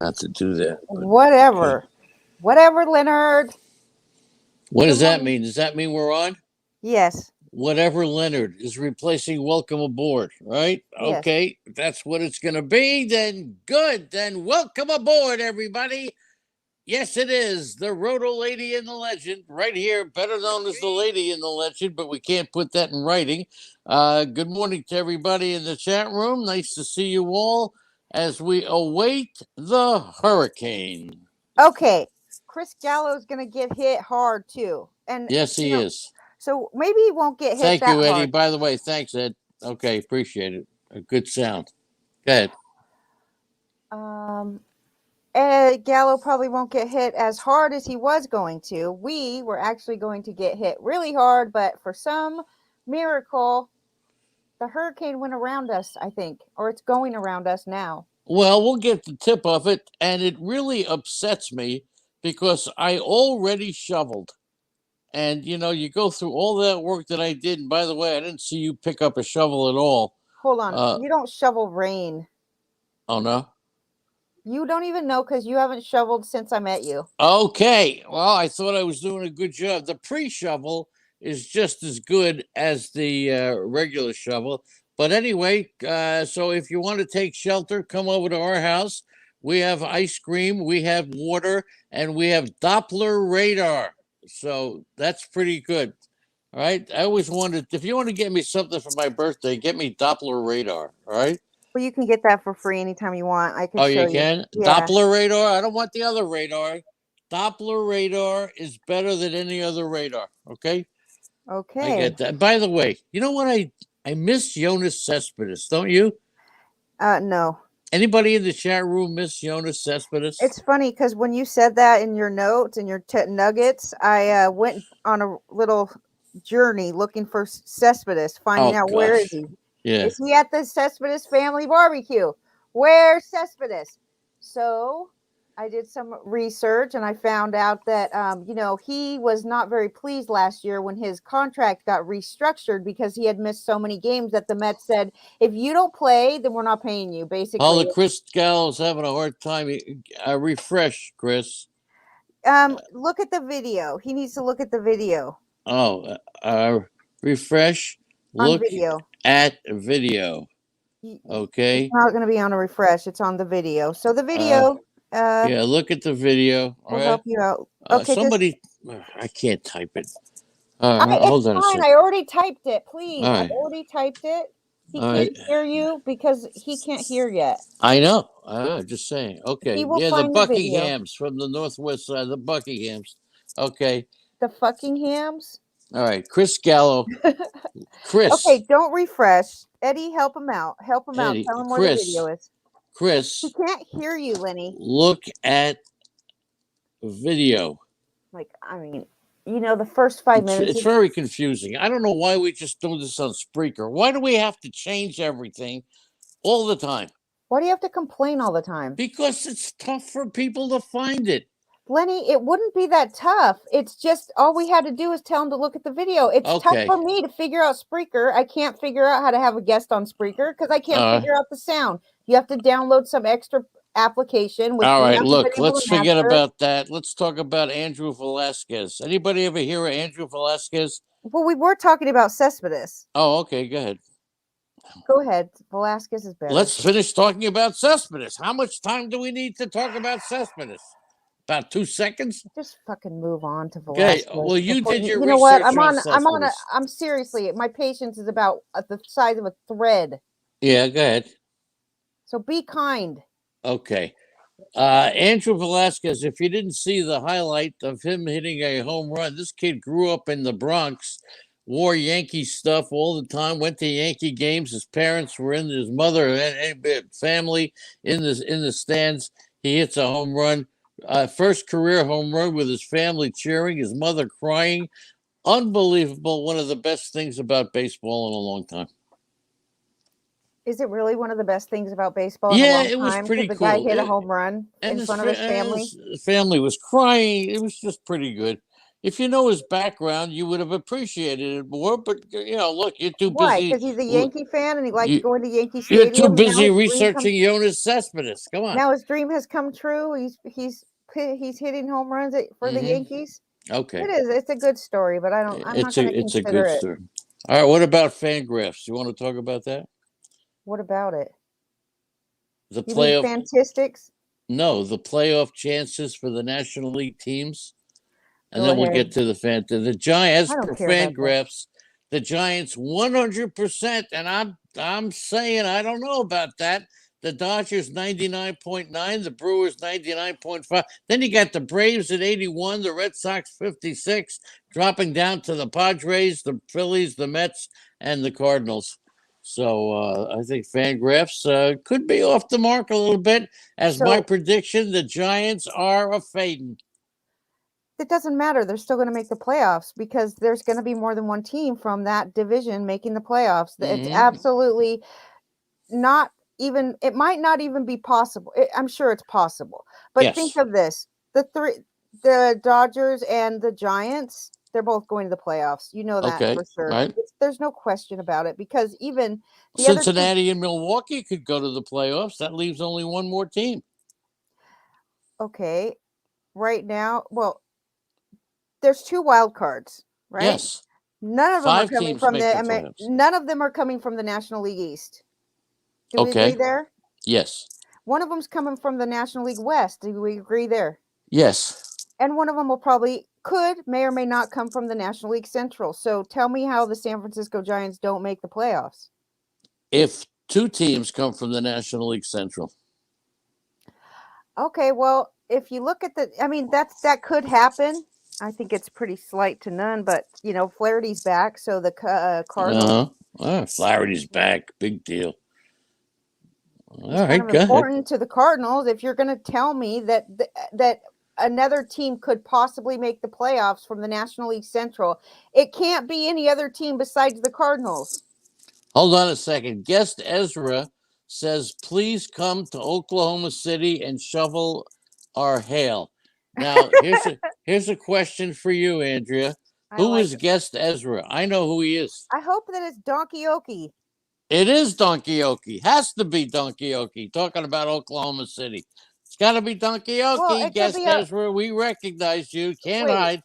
not to do that. Okay. Whatever, Leonard. What Good does that morning. mean? Does that mean we're on? Yes. Whatever Leonard is replacing welcome aboard, right? Yes. Okay, if that's what it's going to be. Then good. Then welcome aboard, everybody. Yes, it is the Roto Lady and the Legend, right here, better known as the Lady and the Legend, but we can't put that in writing. Good morning to everybody in the chat room. Nice to see you all as we await the hurricane. Okay. Chris Gallo's gonna get hit hard too, and Yes, he is. so maybe he won't get hit Thank that you, Eddie. hard. By the way, thanks, Ed. Okay, appreciate it. A good sound. Go ahead. Gallo probably won't get hit as hard as he was going to. We were actually going to get hit really hard, but for some miracle, the hurricane went around us, I think, or it's going around us now. Well, we'll get the tip of it, and it really upsets me because I already shoveled. And you go through all that work that I did. And by the way, I didn't see you pick up a shovel at all. Hold on. You don't shovel rain. Oh, no? You don't even know because you haven't shoveled since I met you. Okay. Well, I thought I was doing a good job. The pre-shovel is just as good as the regular shovel. But anyway, so if you want to take shelter, come over to our house. We have ice cream, we have water, and we have Doppler radar. So that's pretty good. All right. I always wanted, if you want to get me something for my birthday, get me Doppler radar. All right. Well, you can get that for free anytime you want. I can Oh, show you can? Yeah. Doppler radar? I don't want the other radar. Doppler radar is better than any other radar. Okay? Okay. I get that. By the way, you know what? I miss Jonas Cespedes, don't you? No. Anybody in the chat room miss Jonas Cespedes? It's funny because when you said that in your notes and your nuggets, I went on a little journey looking for Cespedes, finding out where is he. Yeah. Is he at the Cespedes family barbecue? Where's Cespedes? So I did some research and I found out that, he was not very pleased last year when his contract got restructured because he had missed so many games that the Mets said, if you don't play, then we're not paying you, basically. Oh, the Chris Gallo's having a hard time. Refresh, Chris. Look at the video. He needs to look at the video. Oh, refresh. Look at video. Okay. It's not going to be on a refresh. It's on the video. So the video. Yeah, look at the video. We'll help you out. Okay. Somebody, I can't type it. Hold on a second. I already typed it. Please. I already typed it. He can't hear you because he can't hear yet. I know. Just saying. Okay. Yeah, the Buckinghams from the northwest side. The Buckinghams. Okay. The Buckinghams? All right. Chris Gallo. Chris. Okay, don't refresh. Eddie, help him out. Help him out. Tell him where the video is. Chris. He can't hear you, Lenny. Look at video. The first 5 minutes. It's very confusing. I don't know why we just do this on Spreaker. Why do we have to change everything all the time? Why do you have to complain all the time? Because it's tough for people to find it. Lenny, it wouldn't be that tough. It's just all we had to do is tell him to look at the video. It's tough for me to figure out Spreaker. I can't figure out how to have a guest on Spreaker because I can't figure out the sound. You have to download some extra application. All right, look, let's forget about that. Let's talk about Andrew Velasquez. Anybody ever hear of Andrew Velasquez? Well, we were talking about Cespedes. Oh, okay, go ahead. Go ahead. Velasquez is better. Let's finish talking about Cespedes. How much time do we need to talk about Cespedes? About 2 seconds. Just fucking move on to Velasquez. Okay. Well, you did your research. You know what? I'm seriously. My patience is about the size of a thread. Yeah, go ahead. So be kind. Okay. Andrew Velasquez. If you didn't see the highlight of him hitting a home run, this kid grew up in the Bronx, wore Yankee stuff all the time. Went to Yankee games. His parents were in. His mother and family in the stands. He hits a home run. First career home run with his family cheering, his mother crying. Unbelievable. One of the best things about baseball in a long time. Is it really one of the best things about baseball? Yeah, it was pretty cool. The guy hit a home run in front of his family. His family was crying. It was just pretty good. If you know his background, you would have appreciated it more. But look, you're too Why? busy. Because he's a Yankee fan and he likes You going to Yankee you're too Stadium. busy researching Jonas Cespedes. Come on. Now his dream has come true. He's hitting home runs for the Yankees. Okay. It is. It's a good story, but I'm not going to It's a consider good it. story. All right. What about Fangraphs? You want to talk about that? What about it? The You mean playoff? Fantistics? No, the playoff chances for the National League teams, and Go then we'll get ahead. to the Giants. I As don't per care about that. Fangraphs, the Giants 100%, and I'm saying I don't know about that. The Dodgers 99.9, the Brewers 99.5. Then you got the Braves at 81, the Red Sox 56, dropping down to the Padres, the Phillies, the Mets, and the Cardinals. So I think Fangraphs could be off the mark a little bit. As my prediction, the Giants are a fading. It doesn't matter. They're still going to make the playoffs because there's going to be more than one team from that division making the playoffs. It's absolutely not even, it might not even be possible. I'm sure it's possible. But think of this. The Dodgers and the Giants, they're both going to the playoffs. You know that for sure. Right. There's no question about it because even the Cincinnati and Milwaukee could go to the playoffs. That leaves only one more team. Okay. Right now, well, there's 2 wild cards, right? Yes. None of them are coming from none of them are coming from the National League East. Do we agree there? Yes. One of them's coming from the National League West. Do we agree there? Yes. And one of them may or may not come from the National League Central. So tell me how the San Francisco Giants don't make the playoffs. If 2 teams come from the National League Central. Okay, well, if you look at that could happen. I think it's pretty slight to none, but Flaherty's back, so the Cardinals. Flaherty's back, big deal. It's kind of important to the Cardinals. If you're going to tell me that another team could possibly make the playoffs from the National League Central, it can't be any other team besides the Cardinals. Hold on a second. Guest Ezra says, please come to Oklahoma City and shovel our hail. Now, here's a question for you, Andrea. Who is Guest Ezra? I know who he is. I hope that it's Donkey Okie. It is Donkey Okie. Has to be Donkey Okie. Talking about Oklahoma City. It's got to be Donkey Okie. Guest Ezra, we recognize you. Can't hide.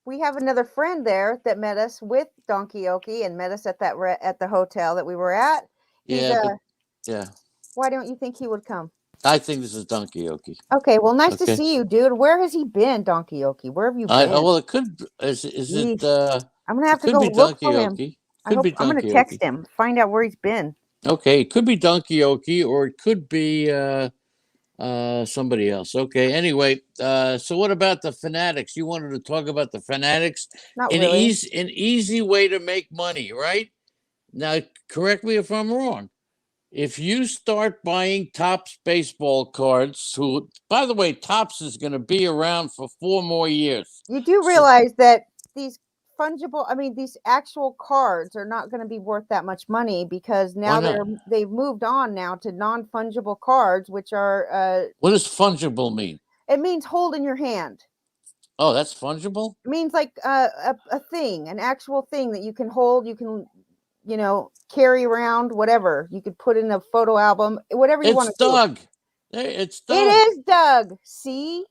We have another friend there that met us with Donkey Okie and met us at the hotel that we were at. Yeah. Why don't you think he would come? I think this is Donkey Okie. Okay, well, nice to see you, dude. Where has he been, Donkey Okie? Where have you been? Well, it could. Is it? I'm gonna have to go look for him. I'm gonna text him, find out where he's been. Okay, it could be Donkey Okie, or it could be somebody else. Okay. Anyway, so what about the Fanatics? You wanted to talk about the Fanatics? Not really. An easy way to make money, right? Now, correct me if I'm wrong. If you start buying Topps baseball cards, who, by the way, Topps is going to be around for 4 more years. You do realize that these these actual cards are not going to be worth that much money because now they've moved on now to non-fungible cards, which are. What does fungible mean? It means hold in your hand. Oh, that's fungible? It means like a thing, an actual thing that you can hold. You can, carry around, whatever. You could put in a photo album, whatever you want to do. It's Doug. It is Doug. See?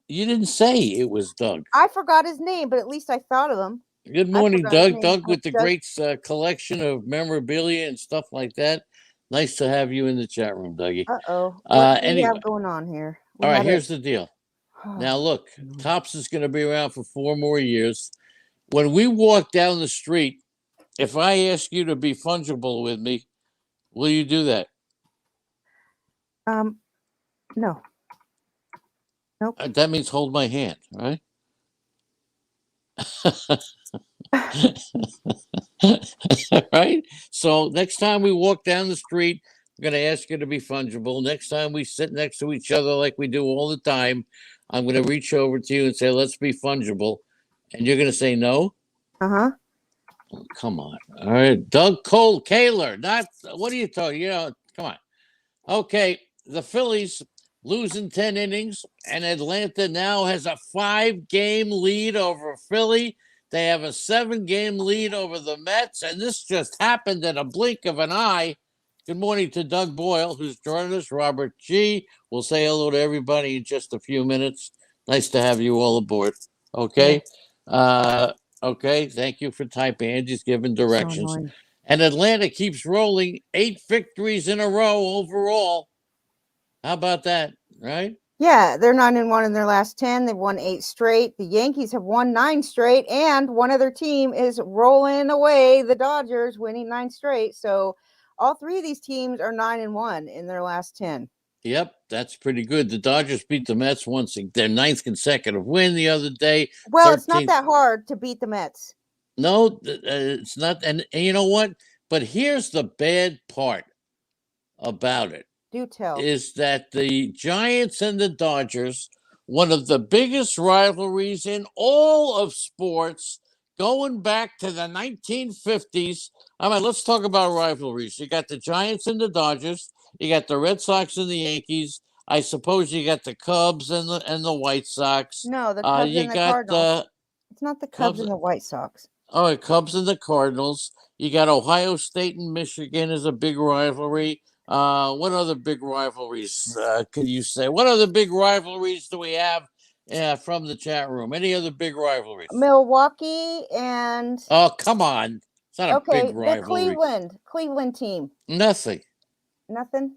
You didn't say it was Doug. I forgot his name, but at least I thought of him. Good morning, Doug. Doug with the great collection of memorabilia and stuff like that. Nice to have you in the chat room, Dougie. What do we have going on here? All right, here's the deal. Now, look, Topps is going to be around for 4 more years. When we walk down the street, if I ask you to be fungible with me, will you do that? No. Nope. That means hold my hand, right? Right? So next time we walk down the street, I'm going to ask you to be fungible. Next time we sit next to each other like we do all the time, I'm going to reach over to you and say, let's be fungible. And you're going to say no? Uh-huh. Oh, come on. All right. Doug Kaler. Not, what are you talking? Come on. Okay. The Phillies losing 10 innings, and Atlanta now has a 5-game lead over Philly. They have a 7-game lead over the Mets, and this just happened in a blink of an eye. Good morning to Doug Boyle, who's joining us. Robert G. We'll say hello to everybody in just a few minutes. Nice to have you all aboard. Okay. Okay. Thank you for typing. Angie's giving directions. So and Atlanta keeps rolling 8 victories in a row overall. How about that? Right? Yeah, they're 9-1 in their last 10. They've won 8 straight. The Yankees have won 9 straight, and one other team is rolling away. The Dodgers winning 9 straight. So all 3 of these teams are 9-1 in their last 10. Yep, that's pretty good. The Dodgers beat the Mets once, their 9th consecutive win the other day. Well, it's not that hard to beat the Mets. No, it's not. And you know what? But here's the bad part about it. Do tell. Is that the Giants and the Dodgers, one of the biggest rivalries in all of sports, going back to the 1950s. I mean, let's talk about rivalries. You got the Giants and the Dodgers. You got the Red Sox and the Yankees. I suppose you got the Cubs and the White Sox. No, the Cubs and the Cardinals. It's not the Cubs and the White Sox. Oh, Cubs and the Cardinals. You got Ohio State and Michigan as a big rivalry. What other big rivalries can you say? What other big rivalries do we have from the chat room? Any other big rivalries? Milwaukee and... Oh, come on. It's not a big rivalry. The Cleveland team. Nothing. Nothing?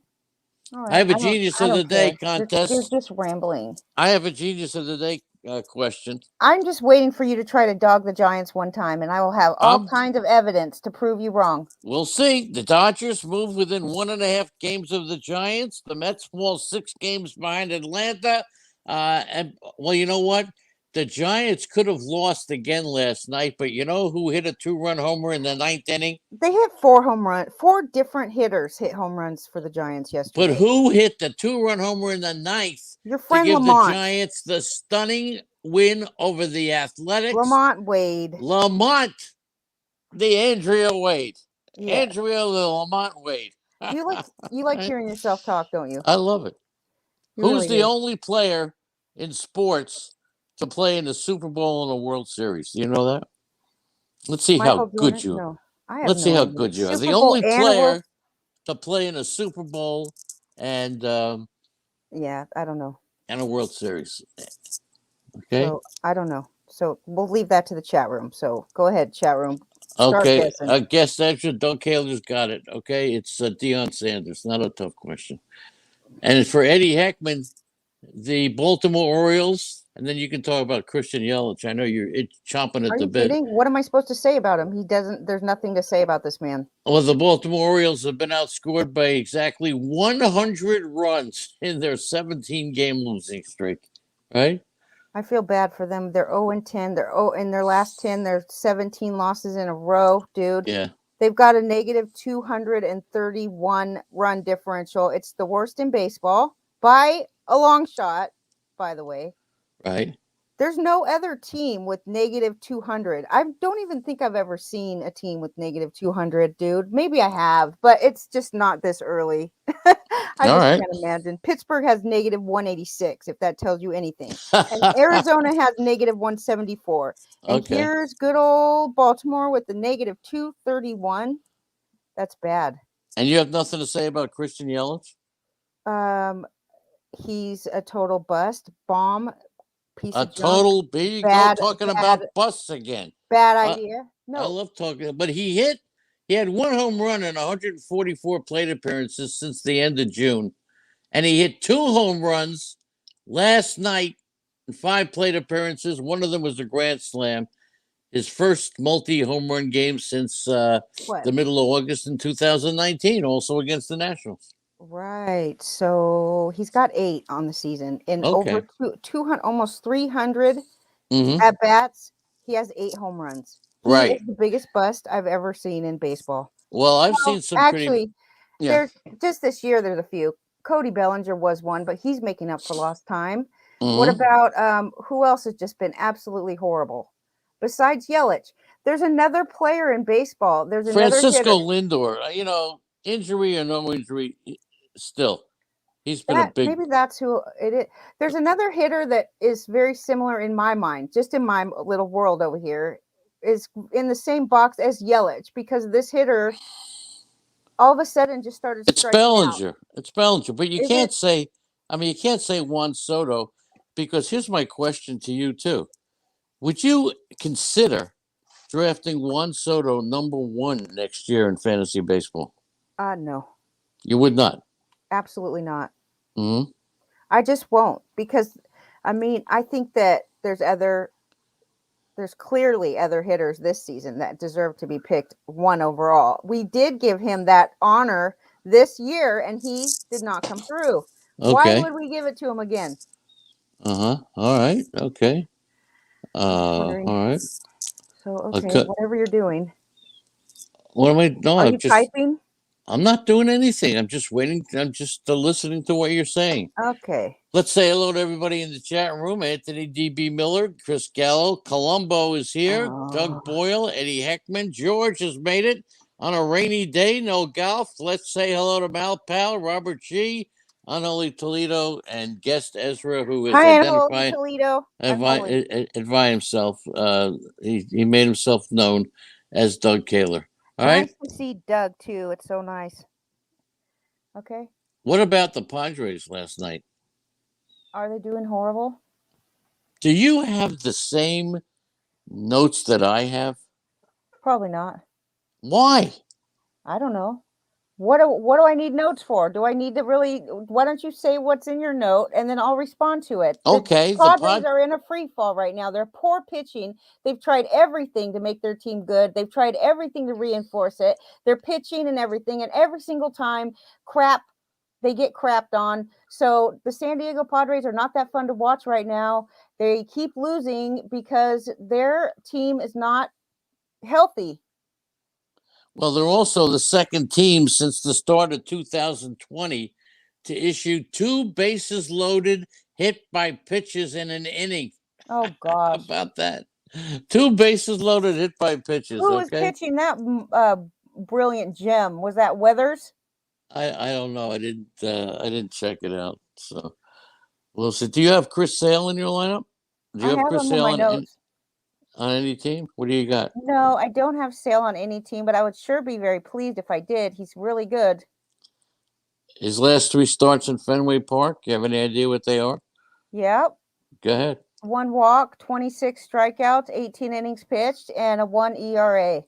All right. I have a Genius of the Day contest. You're just rambling. I have a Genius of the Day question. I'm just waiting for you to try to dog the Giants one time, and I will have all kinds of evidence to prove you wrong. We'll see. The Dodgers move within 1.5 games of the Giants. The Mets fall 6 games behind Atlanta. And well, you know what? The Giants could have lost again last night, but you know who hit a 2-run homer in the 9th inning? They hit 4 home runs. 4 different hitters hit home runs for the Giants yesterday. But who hit the 2-run homer in the 9th? Your friend to give Lamont. The Giants the stunning win over the Athletics. Lamont Wade. The Andrea Wade. Yeah. Andrea the Lamont Wade. You like hearing yourself talk, don't you? I love it. Who's the only player in sports to play in the Super Bowl and a World Series? Do you know that? Let's see how good you are. Let's see how good you are. The only player to play in a Super Bowl and yeah, I don't know. And a World Series. Okay. So I don't know. So we'll leave that to the chat room. So go ahead, chat room. Okay. Guess answer. Doug Kaler's got it. Okay. It's Deion Sanders. Not a tough question. And for Eddie Heckman, the Baltimore Orioles, and then you can talk about Christian Yelich. I know you're chomping at the bit. Kidding? What am I supposed to say about him? There's nothing to say about this man. Well, the Baltimore Orioles have been outscored by exactly 100 runs in their 17-game losing streak. Right? I feel bad for them. They're 0-10. They're in their last 10. They're 17 losses in a row, dude. Yeah. They've got a negative 231 run differential. It's the worst in baseball by a long shot, by the way. Right. There's no other team with negative 200. I don't even think I've ever seen a team with negative 200, dude. Maybe I have, but it's just not this early. I can't imagine. Pittsburgh has negative 186, if that tells you anything. And Arizona has negative 174. And here's good old Baltimore with the negative 231. That's bad. And you have nothing to say about Christian Yelich? He's a total bust. Bomb. Piece a of total junk. Here you go talking about busts again. Bad idea. No. I love talking, but he had 1 home run in 144 plate appearances since the end of June. And he hit 2 home runs last night in 5 plate appearances. One of them was a grand slam. His first multi-home run game since the middle of August in 2019, also against the Nationals. Right. So he's got 8 on the season in over 200, almost 300 at bats. He has 8 home runs. He is the biggest bust I've ever seen in baseball. Well, I've seen some there's just this year, there's a few. Cody Bellinger was one, but he's making up for lost time. What about who else has just been absolutely horrible? Besides Yelich, there's another player in baseball. There's Francisco Lindor. You know, injury or no injury, still He's been a big. Maybe that's who it is. There's another hitter that is very similar in my mind, just in my little world over here, is in the same box as Yelich, because this hitter all of a sudden just started It's striking out. Bellinger. It's Bellinger. But you Is it? can't say. I mean, you can't say Juan Soto, because here's my question to you too. Would you consider drafting Juan Soto number 1 next year in fantasy baseball? No, You would not. absolutely not. Hmm. I just won't, because I mean, I think that there's clearly other hitters this season that deserve to be picked 1 overall. We did give him that honor this year and he did not come through. Why Okay. would we give it to him again? All right. Okay. I'm just wondering. All right. So, okay, Okay. whatever you're doing. What am I? No, Are I'm you just. typing? I'm not doing anything. I'm just waiting. I'm just listening to what you're saying. Okay. Let's say hello to everybody in the chat room. Anthony D.B. Miller, Chris Gallo, Colombo is here. Doug Oh. Boyle, Eddie Heckman. George has made it on a rainy day. No golf. Let's say hello to Mal Powell, Robert G., Annalie Toledo, and guest Ezra, who is Hi, Annalie Toledo. identify himself. He made himself known as Doug Kaler. All right. Nice to see Doug too. It's so nice. Okay. What about the Padres last night? Are they doing horrible? Do you have the same notes that I have? Probably not. Why? I don't know. What do I need notes for? Do I need to really? Why don't you say what's in your note and then I'll respond to it? The Okay, Padres are in a free fall right now. They're poor pitching. They've tried everything to make their team good. They've tried everything to reinforce it. They're pitching and everything, and every single time, crap. They get crapped on. So the San Diego Padres are not that fun to watch right now. They keep losing because their team is not healthy. Well, they're also the second team since the start of 2020 to issue 2 bases loaded hit by pitches in an inning. Oh How gosh. about that? 2 bases loaded hit by pitches. Who was Okay. pitching that brilliant gem? Was that Weathers? I don't know. I didn't check it out. So we'll see. Do you have Chris Sale in your lineup? Do you I have have Chris him in Sale my notes. on any team? What do you got? No, I don't have Sale on any team, but I would sure be very pleased if I did. He's really good. His last 3 starts in Fenway Park. You have any idea what they are? Yep. Go ahead. 1 walk, 26 strikeouts, 18 innings pitched, and a 1 ERA.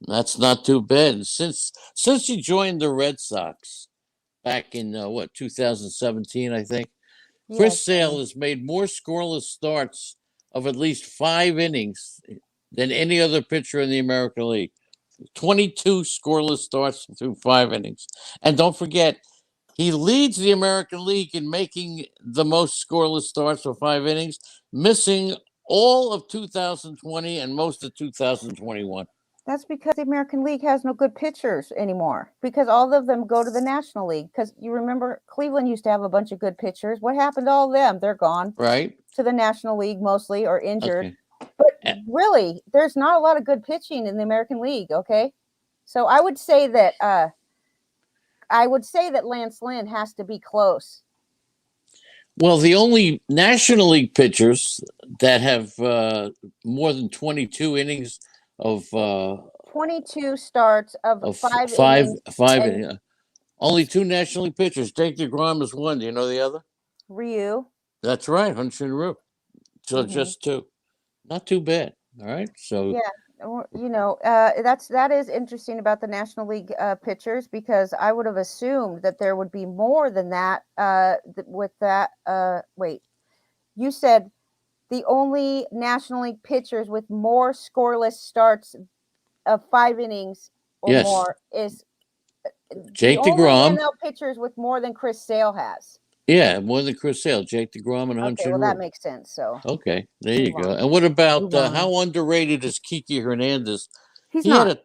That's not too bad. Since he joined the Red Sox back in 2017, I think. Chris Sale has made more scoreless starts of at least 5 innings than any other pitcher in the American League. 22 scoreless starts through 5 innings. And don't forget, he leads the American League in making the most scoreless starts for 5 innings, missing all of 2020 and most of 2021. That's because the American League has no good pitchers anymore, because all of them go to the National League. Because you remember Cleveland used to have a bunch of good pitchers. What happened to all of them? They're gone. Right. To the National League mostly, or injured. Okay. But really, there's not a lot of good pitching in the American League, okay? So I would say that Lance Lynn has to be close. Well, the only National League pitchers that have more than 22 innings of 22 starts of 5 innings. Five. Only 2 National League pitchers. Jake DeGrom is one. Do you know the other? Ryu. That's right, Hyun-Shin Ryu. So just 2. Not too bad. All right. So yeah. That is interesting about the National League pitchers, because I would have assumed that there would be more than that with that. Wait, you said the only National League pitchers with more scoreless starts of 5 innings or more is Jake the only DeGrom. NL pitchers with more than Chris Sale has. Yeah, more than Chris Sale, Jake DeGrom and Okay, well, that makes sense. So okay, there you go. And what about how underrated is Kiki Hernandez? He's not.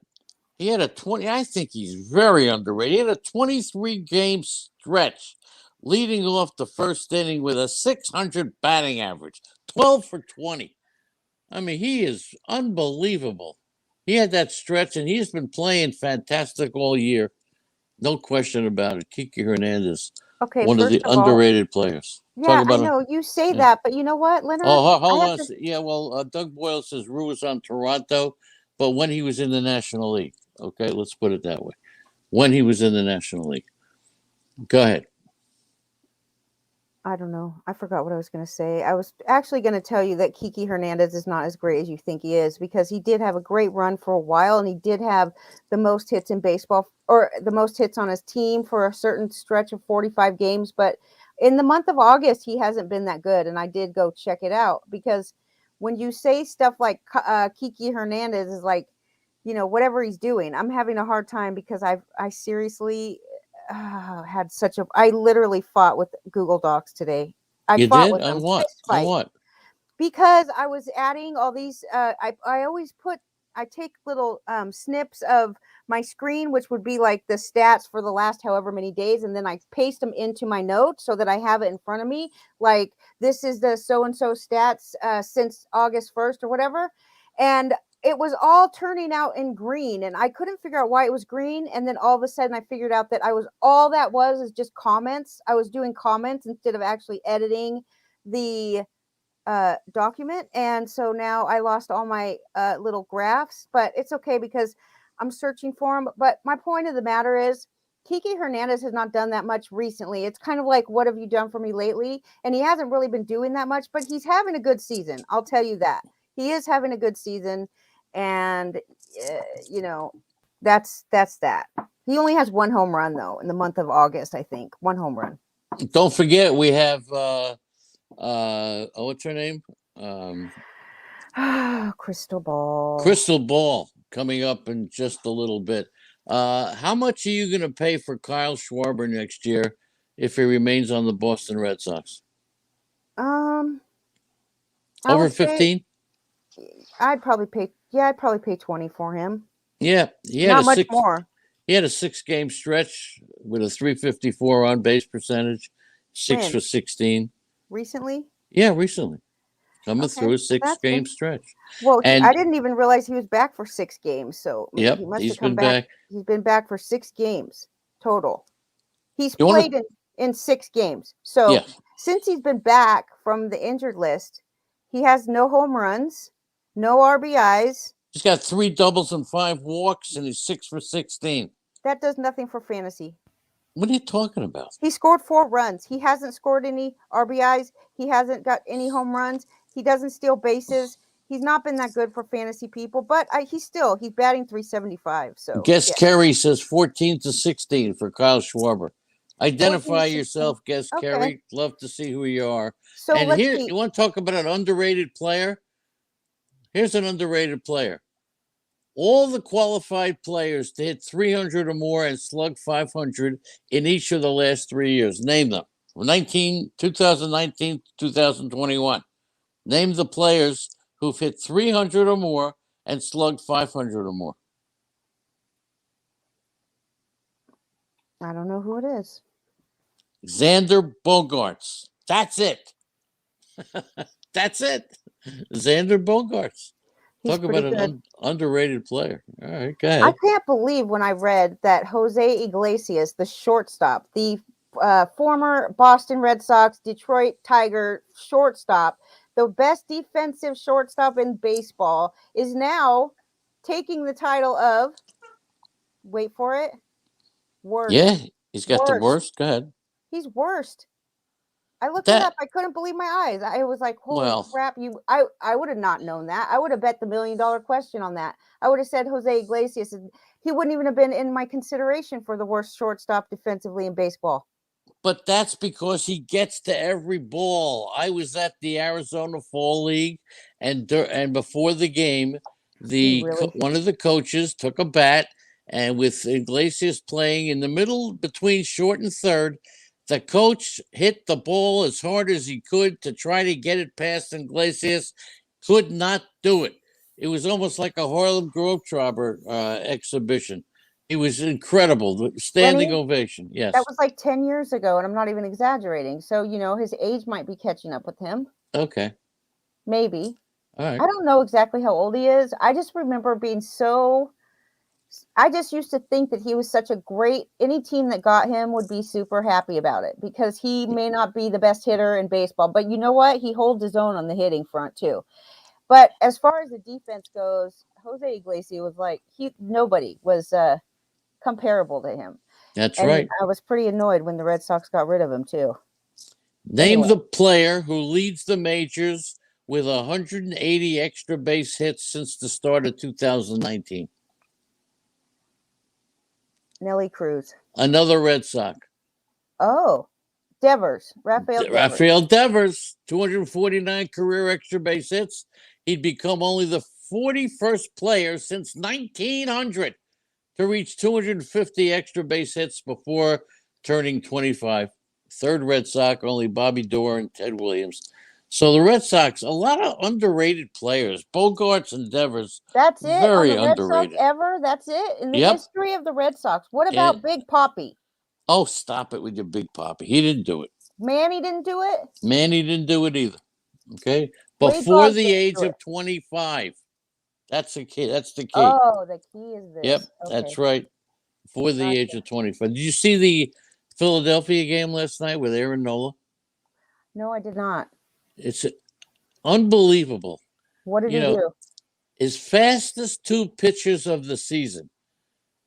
He had a 20. I think he's very underrated. He had a 23-game stretch leading off the first inning with a 600 batting average, 12 for 20. I mean, he is unbelievable. He had that stretch, and he's been playing fantastic all year. No question about it. Kiki Hernandez. Okay, One of first the of all, underrated players. Talk yeah, I about him. know you say Yeah. that, but you know what, Leonard? Oh, I hold have on. to. Yeah, well, Doug Boyle says Rue was on Toronto, but when he was in the National League. Okay, let's put it that way. When he was in the National League. Go ahead. I don't know. I forgot what I was going to say. I was actually going to tell you that Kiki Hernandez is not as great as you think he is because he did have a great run for a while and he did have the most hits in baseball or the most hits on his team for a certain stretch of 45 games. But in the month of August, he hasn't been that good. And I did go check it out because when you say stuff like Kiki Hernandez is like, whatever he's doing, I'm having a hard time because I seriously had such a I literally fought with Google Docs today. I You fought did? with On them, what? fist On fight, what? because I was adding all these I always I take little snips of my screen, which would be like the stats for the last however many days, and then I paste them into my notes so that I have it in front of me. Like this is the so and so stats since August 1st or whatever, and it was all turning out in green, and I couldn't figure out why it was green. And then all of a sudden, I figured out that all that was is just comments. I was doing comments instead of actually editing the document, and so now I lost all my little graphs, but it's okay because I'm searching for them. But my point of the matter is Kiki Hernandez has not done that much recently. It's kind of like, what have you done for me lately? And he hasn't really been doing that much, but he's having a good season, I'll tell you that. He is having a good season, and you know that's that. He only has one home run though in the month of August, I think. One home run. Don't forget, we have what's her name? Um, Crystal ball. Crystal Ball coming up in just a little bit. How much are you going to pay for Kyle Schwarber next year if he remains on the Boston Red Sox? Um, I Over would say 15? I'd probably pay 20 for him. Yeah, Not much more. he had a 6 game stretch with a 354 on base percentage, 6 When? for 16. Recently? Yeah, recently coming Okay, through a well, six that's game good. stretch. Well, I And didn't even realize he was back for 6 games. So he yep, must he's have come been back. back. He's been back for 6 games total. He's You want played to? in 6 games. Yeah, So since he's been back from the injured list, he has no home runs, no RBIs. he's got 3 doubles and 5 walks, and he's 6 for 16. That does nothing for fantasy. What are you talking about? He scored 4 runs. He hasn't scored any RBIs. He hasn't got any home runs. He doesn't steal bases. He's not been that good for fantasy people, but he's batting 375. So Guess yeah, Kerry says 14 to 16 for Kyle Schwarber. 14 to Identify 16. yourself, guess Okay. Kerry. Love to see who you are. So And let's here, see. you want to talk about an underrated player? Here's an underrated player. All the qualified players to hit 300 or more and slug 500 in each of the last 3 years. Name them. 2019, 2021. Name the players who've hit 300 or more and slugged 500 or more. I don't know who it is. Xander Bogarts. That's it. That's it. Xander Bogarts. He's Talk pretty about an good. underrated player. All right, go I ahead. can't believe when I read that Jose Iglesias, the shortstop, the former Boston Red Sox, Detroit Tiger shortstop, the best defensive shortstop in baseball, is now taking the title of, wait for it, Yeah, worst. he's got the Worst. worst. Go ahead. He's worst. I looked it up. That, I couldn't believe my eyes. I was like, "Holy well, crap!" I would have not known that. I would have bet the $1 million question on that. I would have said Jose Iglesias, and he wouldn't even have been in my consideration for the worst shortstop defensively in baseball. but that's because he gets to every ball. I was at the Arizona Fall League, and before the game, You really? one of the coaches took a bat, and with Iglesias playing in the middle between short and third, the coach hit the ball as hard as he could to try to get it past Iglesias. Could not do it. It was almost like a Harlem Globetrotter exhibition. It was incredible. Standing Lenny, ovation. that Yes. was like 10 years ago, and I'm not even exaggerating. So, his age might be catching up with him. Okay. Maybe. All right. I don't know exactly how old he is. I just remember being so I just used to think that he was such a great, any team that got him would be super happy about it because he may not be the best hitter in baseball, but you know what? He holds his own on the hitting front too. But as far as the defense goes, Jose Iglesias was like, nobody was comparable to him. That's And right. I was pretty annoyed when the Red Sox got rid of him too. Name Anyway. the player who leads the majors with 180 extra base hits since the start of 2019. Nelly Cruz. Another Red Sox. Oh, Devers. Rafael Devers, 249 career extra base hits. He'd become only the 41st player since 1900 to reach 250 extra base hits before turning 25. Third Red Sox, only Bobby Doerr and Ted Williams. So the Red Sox, a lot of underrated players. Bogarts and Devers. That's it on Very the Red Sox underrated. ever? That's it? In the Yep. history of the Red Sox. What about Big Papi? Oh, stop it with your Big Papi. He didn't do it. Manny didn't do it? Manny didn't do it either. Okay. Wade Before Boggs the didn't age do of it. 25. That's the key. That's the key. Oh, the key is this. Yep, Okay. that's right. Before the age of 25. Did you see the Philadelphia game last night with Aaron Nola? No, I did not. It's unbelievable. What did he do? His fastest two pitches of the season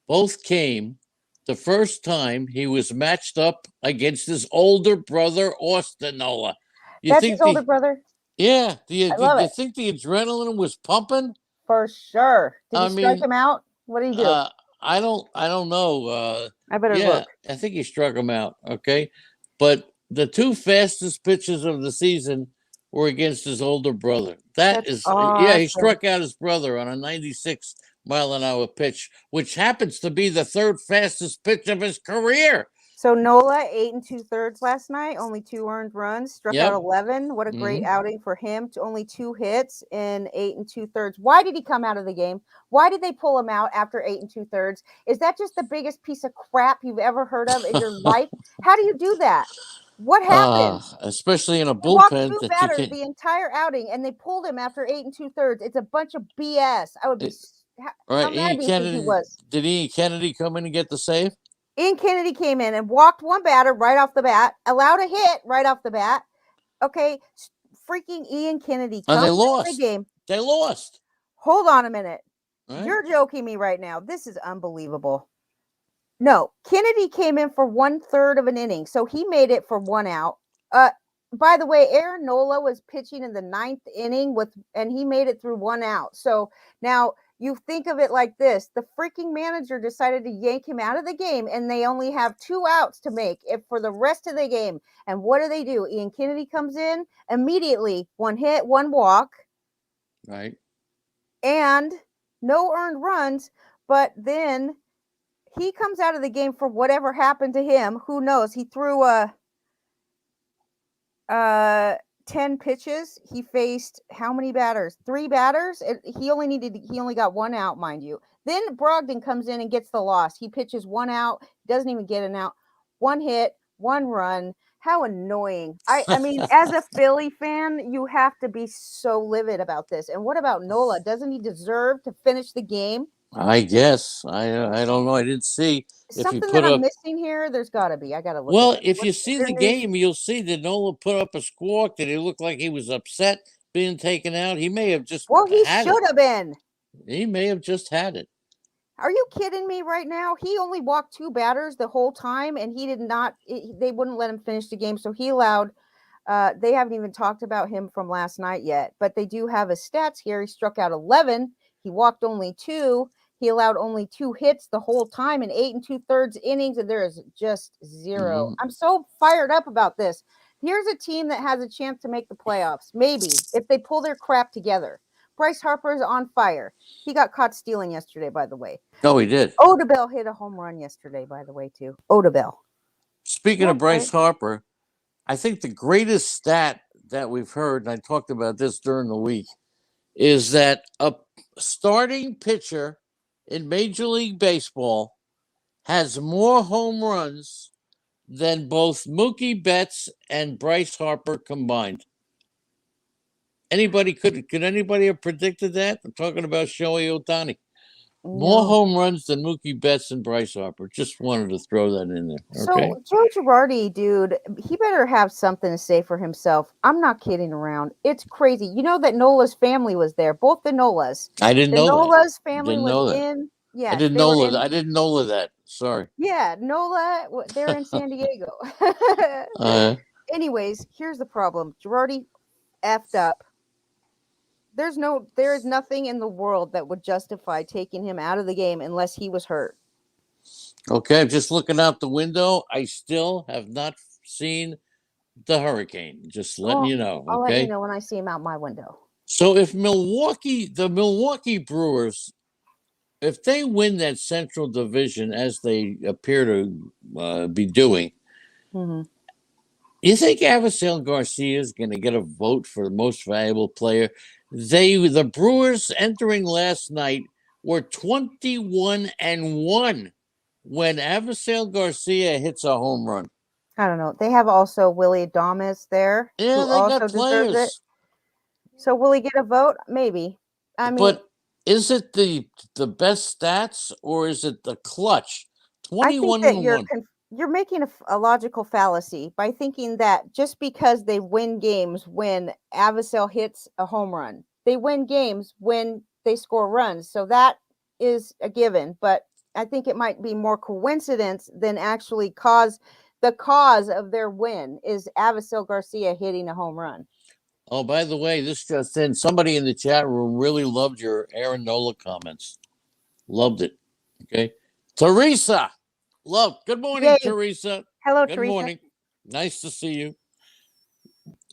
both came the first time he was matched up against his older brother, Austin Nola. That's his older brother? Yeah. Do you think the adrenaline was pumping? For sure. Did he strike him out? What did he do? I don't know. I better look. I think he struck him out. Okay. But the two fastest pitches of the season were against his older brother. That's awesome. He struck out his brother on a 96-mile-an-hour pitch, which happens to be the third fastest pitch of his career. So Nola, 8 2/3 last night, only 2 earned runs, struck out 11. What a great outing for him. Only 2 hits in 8 2/3. Why did he come out of the game? Why did they pull him out after 8 2/3? Is that just the biggest piece of crap you've ever heard of in your life? How do you do that? What happened? Especially in a bullpen. Walked 2 batters the entire outing, and they pulled him after 8 2/3. It's a bunch of BS. I would be right. Did Ian Kennedy come in and get the save? Ian Kennedy came in and walked 1 batter right off the bat, allowed a hit right off the bat. Okay, freaking Ian Kennedy comes they lost. in the game. They lost. Hold on a minute. Right? You're joking me right now. This is unbelievable. No, Kennedy came in for 1/3 of an inning, so he made it for 1 out. By the way, Aaron Nola was pitching in the 9th inning and he made it through 1 out. So now you think of it like this. The freaking manager decided to yank him out of the game, and they only have 2 outs to make for the rest of the game. And what do? Ian Kennedy comes in immediately, 1 hit, 1 walk. Right. And no earned runs, but then he comes out of the game for whatever happened to him. Who knows? He threw 10 pitches. He faced how many batters? 3 batters. He only got 1 out, mind you. Then Brogdon comes in and gets the loss. He pitches 1 out, doesn't even get an out. 1 hit, 1 run. How annoying. I mean, as a Philly fan, you have to be so livid about this. And what about Nola? Doesn't he deserve to finish the game? I guess. I don't know. I didn't see. Something that I'm missing here, there's got to be. I got to look. Well, if you see the game, you'll see that Nola put up a squawk. Did he look like he was upset being taken out? He may have just. Well, he should have been. He may have just had it. Are you kidding me right now? He only walked 2 batters the whole time, and he did not. They wouldn't let him finish the game, so he allowed. They haven't even talked about him from last night yet, but they do have his stats here. He struck out 11. He walked only 2. He allowed only 2 hits the whole time in 8 2/3 innings, and there is just 0. I'm so fired up about this. Here's a team that has a chance to make the playoffs, maybe, if they pull their crap together. Bryce Harper is on fire. He got caught stealing yesterday, by the way. Oh, he did. Odubel hit a home run yesterday, by the way, too. Odubel. Speaking of Bryce Harper, I think the greatest stat that we've heard, and I talked about this during the week, is that a starting pitcher in Major League Baseball has more home runs than both Mookie Betts and Bryce Harper combined. Could anybody have predicted that? I'm talking about Shohei Ohtani. More No. home runs than Mookie Betts and Bryce Harper. Just wanted to throw that in there. Okay. So Joe Girardi, dude, he better have something to say for himself. I'm not kidding around. It's crazy. You know that Nola's family was there. Both the Nolas. I didn't The know that. Nola's family Didn't was know that. in. I Yes, didn't they were know that. in. I didn't know that. Sorry. Yeah, they're in San Diego. Uh, Anyways, here's the problem. Girardi effed up. There is nothing in the world that would justify taking him out of the game unless he was hurt. okay, I'm just looking out the window. I still have not seen the hurricane. Just letting Well, you know. I'll let you Okay. know when I see him out my window. So if the Milwaukee Brewers, if they win that Central Division as they appear to be doing, Mm-hmm. you think Avisail Garcia is going to get a vote for the most valuable player? The Brewers entering last night were 21-1 when Avisail Garcia hits a home run. I don't know. They have also Willie Adames there, Yeah, who they got also deserves it. players, So will he get a vote? Maybe. I mean, but is it the best stats or is it the clutch? I think 21 that and one. you're making a logical fallacy by thinking that just because they win games when Avicel hits a home run, they win games when they score runs. So that is a given. But I think it might be more coincidence than actually the cause of their win is Avicel Garcia hitting a home run. Oh, by the way, this just in. Somebody in the chat room really loved your Aaron Nola comments. Loved it. Okay. Teresa. Love. Good morning, Yay. Teresa. Hello, Good Teresa. morning. Nice to see you.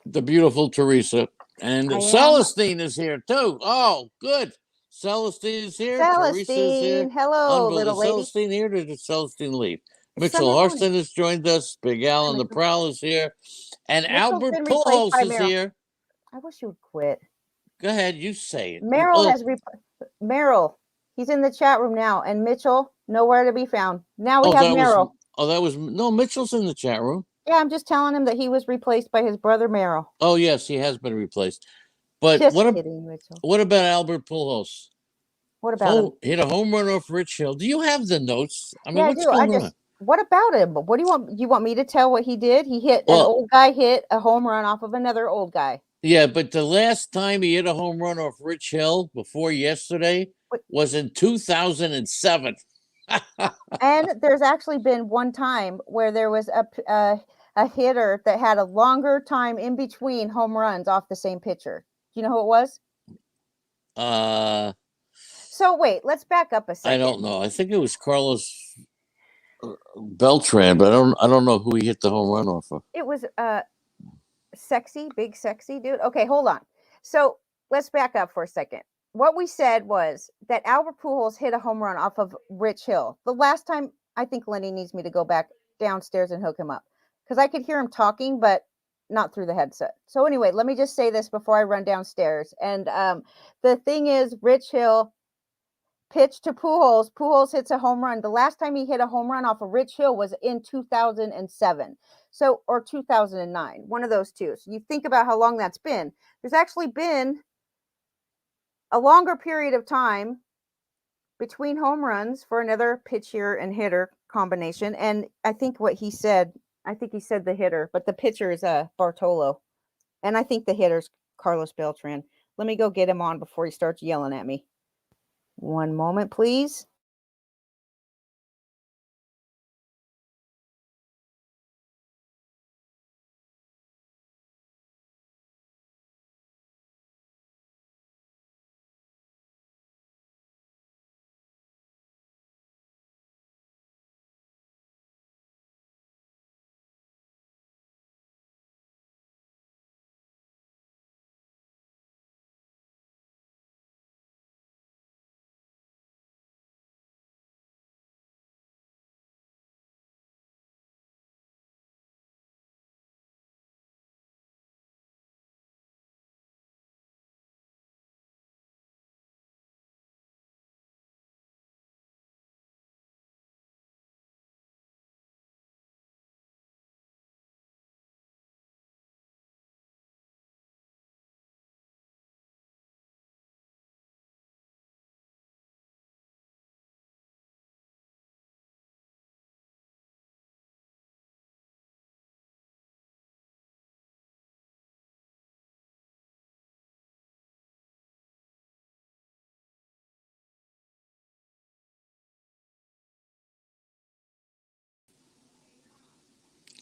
The beautiful Teresa. And I am Celestine is here too. Oh, good. Celestine is here. Teresa is here. Celestine. Hello, Unbelievable. little Is lady. Celestine here? Or did Celestine leave? It's Mitchell Sunday morning. Harston has joined us. Big Al Hi, on the Mitchell. prowl is here. And Mitchell's Albert been replaced Pujols by is Merrill. here. I wish you would quit. Go ahead. You say it. Merrill has Merrill. He's in the chat room now, and Mitchell nowhere to be found. Now we Oh, have Merrill. that was no Mitchell's in the chat room. Yeah, I'm just telling him that he was replaced by his brother Merrill. Oh yes, he has been replaced. But Just kidding, Mitchell. what about Albert Pujols? What about him? Hit a home run off Rich Hill. Do you have the notes? I mean, Yeah, I what's do. going on? What about him? What do you want? You want me to tell what he did? An old guy hit a home run off of another old guy. Yeah, but the last time he hit a home run off Rich Hill before yesterday was in 2007. And there's actually been one time where there was a hitter that had a longer time in between home runs off the same pitcher. Do you know who it was? So wait, let's back up a second. I don't know. I think it was Carlos Beltran, but I don't know who he hit the home run off of. It was big sexy dude. Okay, hold on. So let's back up for a second. What we said was that Albert Pujols hit a home run off of Rich Hill. The last time, I think Lenny needs me to go back downstairs and hook him up because I could hear him talking, but not through the headset. So anyway, let me just say this before I run downstairs. And the thing is, Rich Hill pitch to Pujols. Pujols hits a home run. The last time he hit a home run off of Rich Hill was in 2007. So, or 2009, one of those two. So you think about how long that's been. There's actually been a longer period of time between home runs for another pitcher and hitter combination. And I think he said the hitter, but the pitcher is Bartolo. And I think the hitter's Carlos Beltran. Let me go get him on before he starts yelling at me. One moment, please.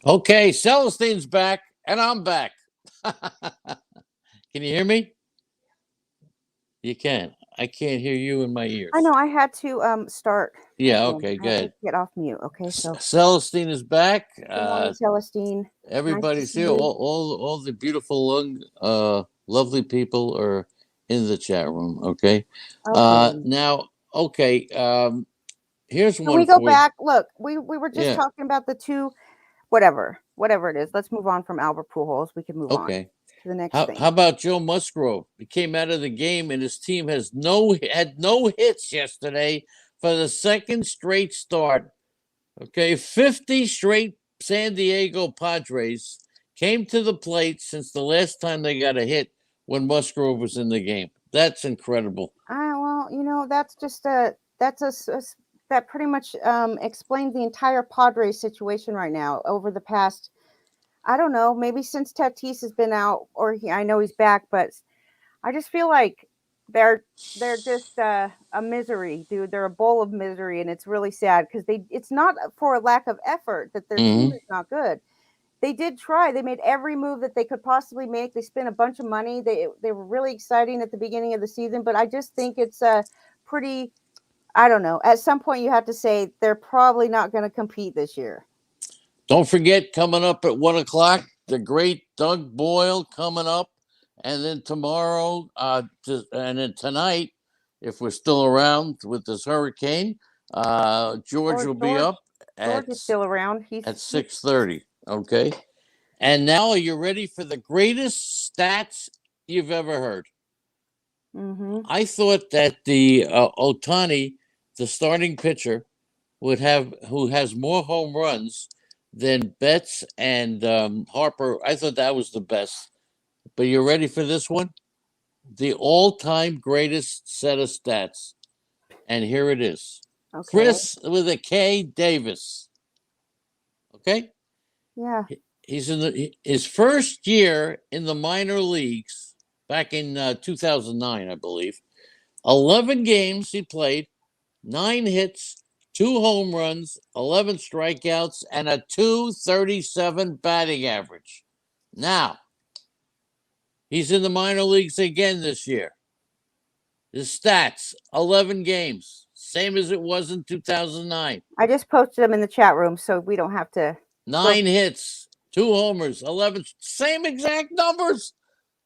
Okay, Celestine's back, and I'm back. Can you hear me? You can. I can't hear you in my I know ears. I had to start Yeah, again. okay, I had to good. get off mute. Okay, so Celestine is back. good morning, Celestine. Nice to Everybody's see here. you. All the beautiful, young, lovely people are in the chat room. Okay. Okay, then. Now, okay. Here's Can one we go for you. back? Look, we were just Yeah. talking about the two, whatever it is. Let's move on from Albert Pujols. We can move on Okay. to the next How thing. about Joe Musgrove? He came out of the game and his team had no hits yesterday for the second straight start. Okay, 50 straight San Diego Padres came to the plate since the last time they got a hit when Musgrove was in the game. That's incredible. Well, that's just that pretty much explains the entire Padres situation right now over the past. I don't know, maybe since Tatis has been out, or I know he's back, but I just feel like they're just a misery, dude. They're a bowl of misery, and it's really sad because it's not for a lack of effort that their team Mm-hmm. is not good. They did try. They made every move that they could possibly make. They spent a bunch of money. They were really exciting at the beginning of the season, but I just think it's a pretty. I don't know. At some point, you have to say they're probably not going to compete this year. Don't forget, coming up at 1 o'clock, the great Doug Boyle coming up. And then tomorrow, and then tonight, if we're still around with this hurricane, George Or will be up George at is still around. at 6:30. Okay. And now, are you ready for the greatest stats you've ever heard? Mm-hmm. I thought that the Otani, the starting pitcher, would have who has more home runs than Betts and Harper. I thought that was the best. But you ready for this one? The all-time greatest set of stats, and here it is. Okay. Chris with a K Davis. Okay, Yeah. he's in his first year in the minor leagues back in 2009, I believe. 11 games he played, 9 hits, 2 home runs, 11 strikeouts, and a 237 batting average. Now, he's in the minor leagues again this year. His stats 11 games, same as it was in 2009. I just posted them in the chat room so we don't have to go. 9 hits, 2 homers, 11, same exact numbers.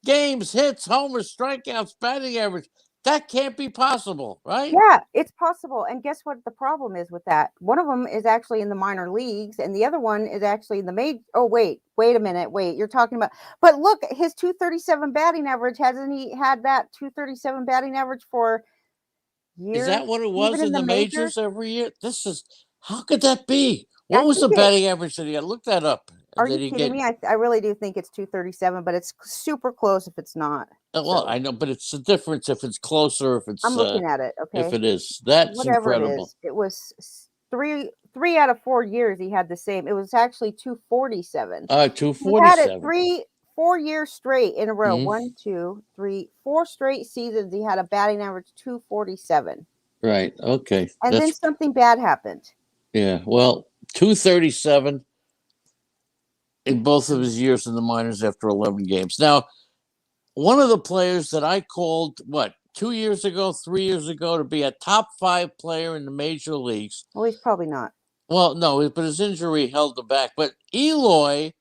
Games, hits, homers, strikeouts, batting average. That can't be possible, right? Yeah, it's possible. And guess what the problem is with that? One of them is actually in the minor leagues, and the other one is actually in the major. Oh, wait a minute. Wait, you're talking about. But look, his 237 batting average, hasn't he had that 237 batting average for Is years, that what it even was in in the the majors? majors every year? This is how could that be? I What was think the it. batting average that he got? Look that up. Are Did you he kidding get? me? I really do think it's 237, but it's super close if it's not. Well, So I know, but it's the difference if it's closer, I'm looking at it. if Okay. it is. That's Whatever it incredible. is, it was three out of 4 years he had the same. It was actually 247. He had it 247. 4 years straight in a row. Mm-hmm. 4 straight seasons. He had a batting average 247, Right. Okay. and then That's something bad happened. yeah. Well, 237 in both of his years in the minors after 11 games. Now, one of the players that I called 2 years ago, 3 years ago to be a top 5 player in the major leagues. Well, he's probably not. Well, no, but his injury held him back. But Eloy,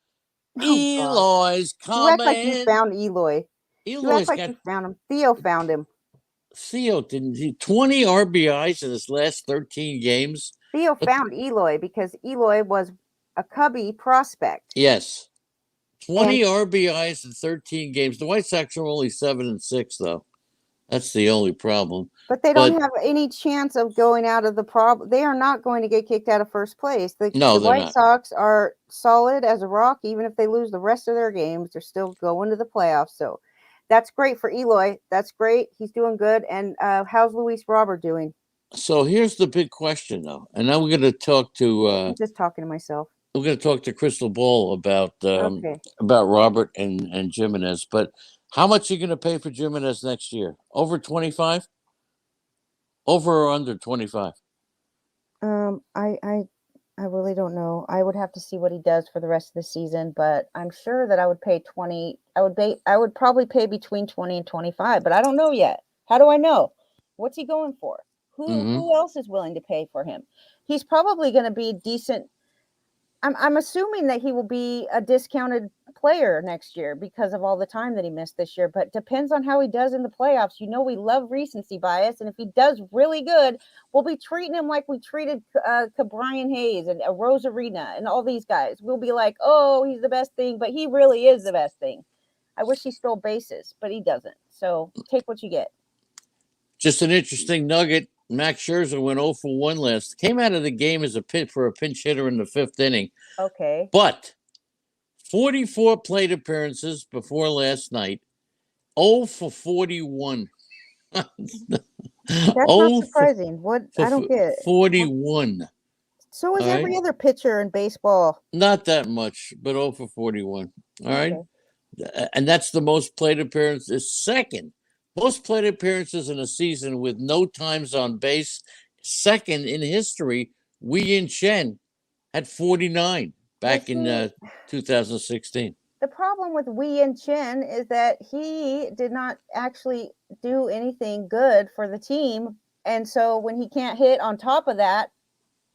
Oh God, Eloy's you act like you coming. found Eloy. You act Eloy's like got you found him. Theo found him. Theo didn't he 20 RBIs in his last 13 games. Theo But found Eloy because Eloy was a Cubby prospect, yes, and 20 RBIs in 13 games. The White Sox are only 7-6 though. That's the only problem. but they But don't have any chance of going out of the problem. They are not going to get kicked out of first place. no, The they're White not. Sox are solid as a rock. Even if they lose the rest of their games, they're still going to the playoffs. So that's great for Eloy. That's great. He's doing good. And how's Luis Robert doing? So here's the big question though. And now I'm just talking to myself. we're going to talk to Crystal Ball Okay. about Robert and Jimenez. But how much are you going to pay for Jimenez next year? Over 25? Over or under 25? I I really don't know. I would have to see what he does for the rest of the season, but I'm sure that I would pay 20. I would probably pay between 20 and 25, but I don't know yet. How do I know? What's he going for? Who else is willing to pay for him? He's probably going to be decent. I'm assuming that he will be a discounted player next year because of all the time that he missed this year, but depends on how he does in the playoffs. You know, we love recency bias, and if he does really good, we'll be treating him like we treated Brian Hayes and Rosarina and all these guys. We'll be like, oh, he's the best thing, but he really is the best thing. I wish he stole bases, but he doesn't. So take what you get. Just an interesting nugget. Max Scherzer went 0 for 1 last. Came out of the game as a pinch hitter in the 5th inning. Okay. But 44 plate appearances before last night. 0 for 41. That's not surprising. What? I don't get it. 41. So is every other pitcher in baseball. Not that much, but 0 for 41. All right. And that's the most plate appearances. Second, most plate appearances in a season with no times on base. Second in history, Wei-Yin Chen had 49 back in 2016. The problem with Wei-Yin Chen is that he did not actually do anything good for the team. And so when he can't hit on top of that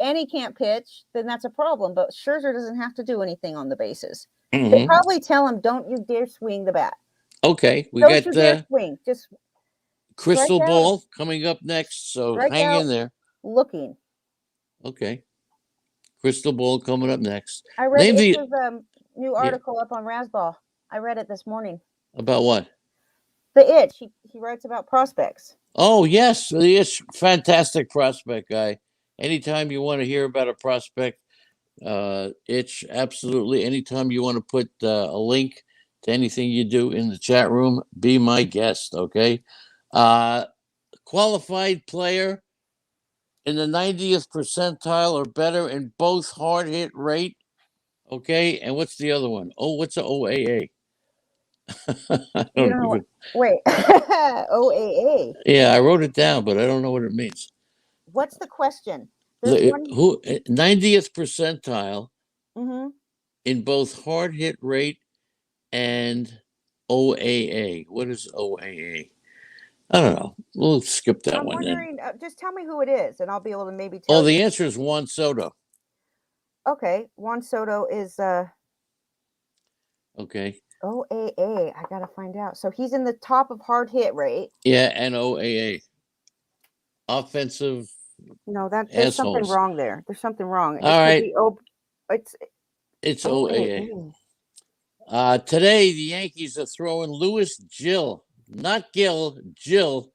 and he can't pitch, then that's a problem. But Scherzer doesn't have to do anything on the bases. They probably tell him, don't you dare swing the bat. Okay, we don't got you dare swing. Just Crystal Ball coming up next, so hang in there. Looking. Okay. Crystal Ball coming up next. I read his new article up on Razzball. I read it this morning. About what? The Itch. He writes about prospects. Oh, yes. The Itch, fantastic prospect guy. Anytime you want to hear about a prospect, Itch, absolutely. Anytime you want to put a link to anything you do in the chat room, be my guest, okay? Qualified player in the 90th percentile or better in both hard hit rate, okay? And what's the other one? Oh, what's an OAA? I don't know. Wait, OAA. Yeah, I wrote it down, but I don't know what it means. What's the question? Who 90th percentile in both hard hit rate and OAA. What is OAA? I don't know. We'll skip that one. I'm wondering. Just tell me who it is, and I'll be able to maybe tell. Oh, the answer is Juan Soto. Okay, Juan Soto is. Okay. OAA. I gotta find out. So he's in the top of hard hit rate. Yeah, and OAA. Offensive. No, there's something wrong there. There's something wrong. All right. It's OAA. Today the Yankees are throwing Louis Gill, not Gill, Gill.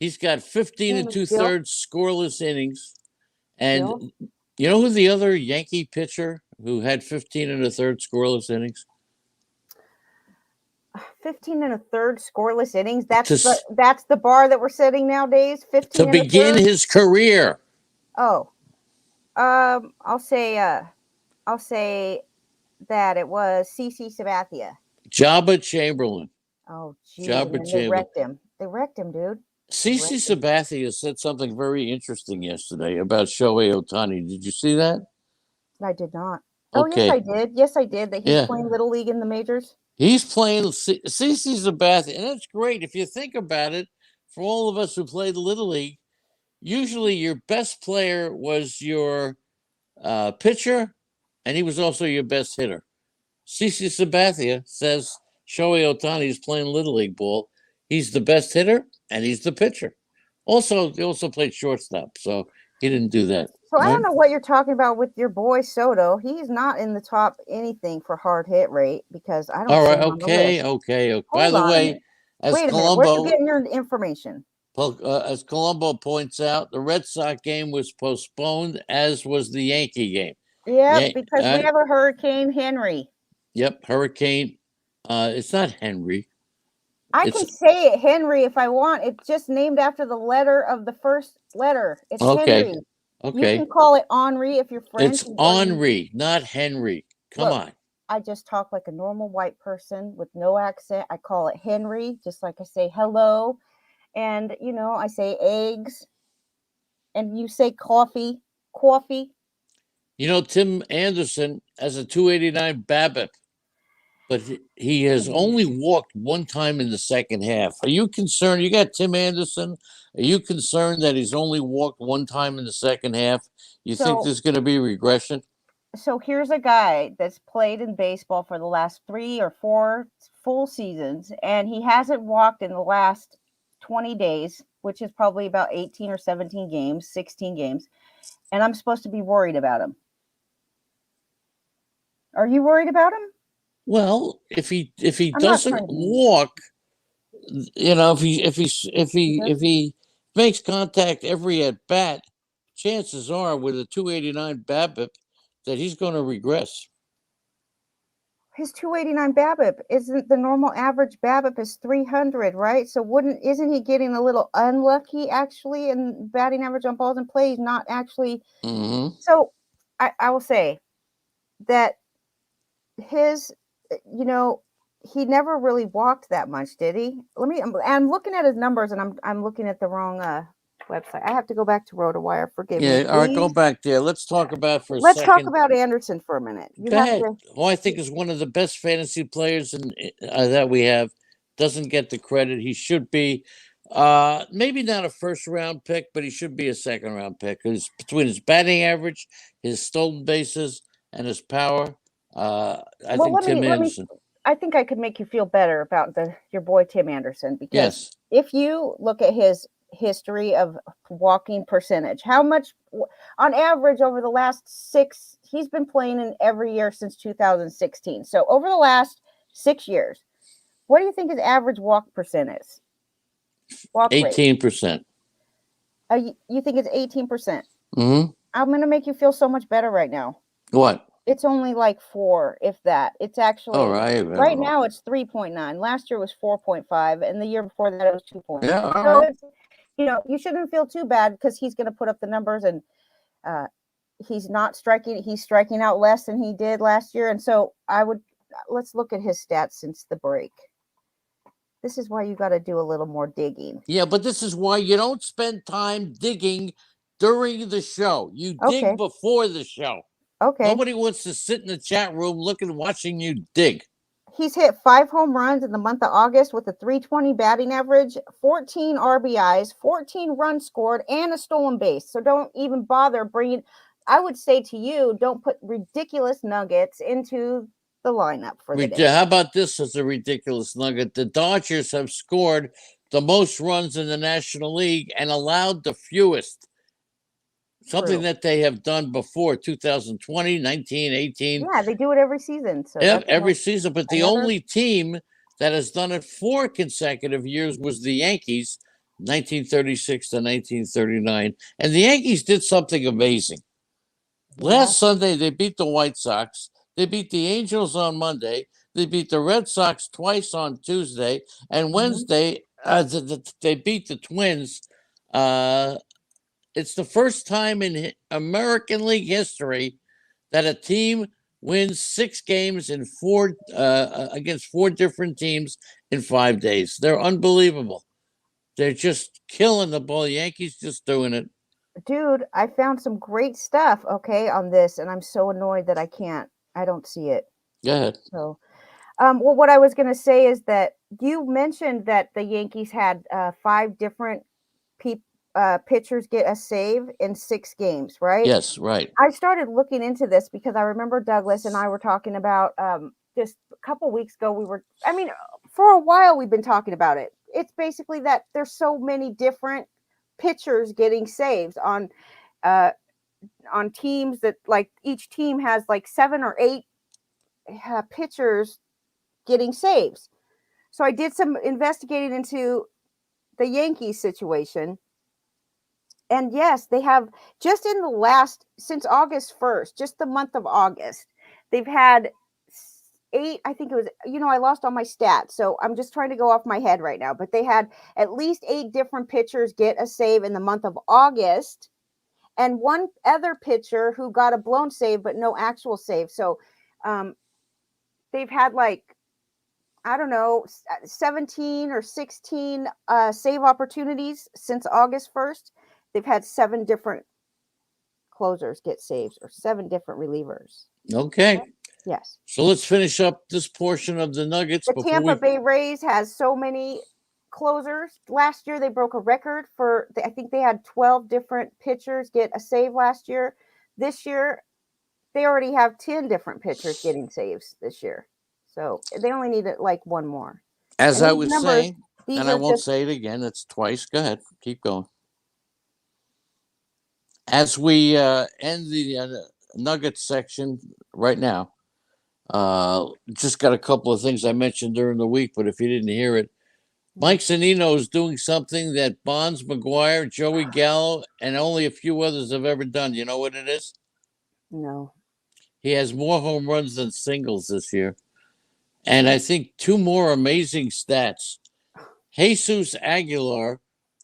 He's got 15 2/3 scoreless innings. And Gill? You know who the other Yankee pitcher who had 15 1/3 scoreless innings? 15 1/3 scoreless innings. That's the bar that we're setting nowadays. 15 to begin his career. Oh, I'll say that it was CC Sabathia. Jabba Chamberlain. Oh, geez. They wrecked him. They wrecked him, dude. CC Sabathia said something very interesting yesterday about Shohei Ohtani. Did you see that? I did not. Okay. Oh, yes, I did. Yes, I did. That he's playing Little League in the majors. He's playing CC Sabathia, and that's great. If you think about it, for all of us who played Little League, usually your best player was your pitcher, and he was also your best hitter. CC Sabathia says Shohei Ohtani is playing Little League ball. He's the best hitter, and he's the pitcher. Also, he also played shortstop, so he didn't do that. So I don't know what you're talking about with your boy Soto. He's not in the top anything for hard hit rate because I don't. All right, okay. By the way, as Colombo, where are you getting your information? As Colombo points out, the Red Sox game was postponed, as was the Yankee game. Yeah, because we have a Hurricane Henri. Yep, Hurricane. It's not Henry. I can say it Henry if I want. It's just named after the letter of the first letter. It's Henry. Okay. You can call it Henri if you're French. It's Henri, not Henry. Come on. I just talk like a normal white person with no accent. I call it Henry, just like I say hello. And, I say eggs. And you say coffee. Tim Anderson has a 289 BABIP, but he has only walked one time in the second half. Are you concerned? You got Tim Anderson. Are you concerned that he's only walked one time in the second half? You think So there's going to be regression? so here's a guy that's played in baseball for the last 3 or 4 full seasons, and he hasn't walked in the last 20 days, which is probably about 18 or 17 games, 16 games, and I'm supposed to be worried about him. Are you worried about him? Well, if he I'm not doesn't trying to be. walk, if he makes contact every at bat, chances are with a 289 BABIP that he's going to regress. His 289 BABIP isn't the normal average BABIP is 300, right? So isn't he getting a little unlucky actually in batting average on balls in play? He's not actually. Mm-hmm. So I will say that his, you know, he never really walked that much, did he? I'm looking at his numbers and I'm looking at the wrong website. I have to go back to RotoWire. Forgive me, Yeah. All right. Go please. back there. Let's talk about for a Let's talk second. about Anderson for a minute. You Go have ahead. to. Who I think is one of the best fantasy players that we have doesn't get the credit he should be. Maybe not a first round pick, but he should be a second round pick. Because between his batting average, his stolen bases, and his power, I Well, think let Tim me. Anderson. I think I could make you feel better about your boy Tim Anderson, because Yes, if you look at his history of walking percentage, how much on average over the last 6, he's been playing in every year since 2016. So over the last 6 years, what do you think his average walk percentage? Walk rate? 18%. You think it's 18%? Mm-hmm. I'm going to make you feel so much better right now. What? It's only like 4, if that. It's All actually right. right now it's 3.9. Last year was 4.5, and the year before that it was 2.9. Yeah. All So right. it's, you shouldn't feel too bad because he's going to put up the numbers, and he's not striking. He's striking out less than he did last year, and so let's look at his stats since the break. This is why you got to do a little more digging. Yeah, but this is why you don't spend time digging during the show. You dig Okay. before the show. Okay. Nobody wants to sit in the chat room watching you dig. He's hit 5 home runs in the month of August with a 320 batting average, 14 RBIs, 14 runs scored, and a stolen base. So don't even bother bringing. I would say to you, don't put ridiculous nuggets into the lineup for the day. How about this as a ridiculous nugget? The Dodgers have scored the most runs in the National League and allowed the fewest. Something True. that they have done before 2020, 19, 18. Yeah, they do it every season. So Yep, that's every season. But the another. only team that has done it 4 consecutive years was the Yankees, 1936 to 1939. And the Yankees did something amazing. Last Sunday, they beat the White Sox. They beat the Angels on Monday. They beat the Red Sox twice on Tuesday. And Wednesday, they beat the Twins. It's the first time in American League history that a team wins 6 games in 4 against 4 different teams in 5 days. They're unbelievable. They're just killing the ball. Yankees just doing it. Dude, I found some great stuff, okay, on this, and I'm so annoyed that I don't see it. Go ahead. So, well, what I was going to say is that you mentioned that the Yankees had 5 different pitchers get a save in 6 games, right? Yes, right. I started looking into this because I remember Douglas and I were talking about just a couple weeks ago. For a while we've been talking about it. It's basically that there's so many different pitchers getting saves on teams that, like, each team has like 7 or 8 pitchers getting saves. So I did some investigating into the Yankees situation. And yes, they have, just in the last, since August 1st, just the month of August, they've had 8, I think it was, I lost all my stats. So I'm just trying to go off my head right now. But they had at least 8 different pitchers get a save in the month of August. And one other pitcher who got a blown save, but no actual save. So they've had, like, I don't know, 17 or 16 save opportunities since August 1st. They've had 7 different closers get saves or 7 different relievers. Okay. Yes. So let's finish up this portion of the Nuggets The before Tampa we. Bay Rays has so many closers. Last year they broke a record for, I think they had 12 different pitchers get a save last year. This year they already have 10 different pitchers getting saves this year. So they only need like one more. As And I these was numbers, saying, these and I are won't just say it again, it's twice. Go ahead. Keep going. As we end the Nuggets section right now, just got a couple of things I mentioned during the week, but if you didn't hear it, Mike Zunino is doing something that Bonds, McGuire, Joey Gallo, and only a few others have ever done. You know what it is? no. He has more home runs than singles this year. And I think 2 more amazing stats. Jesus Aguilar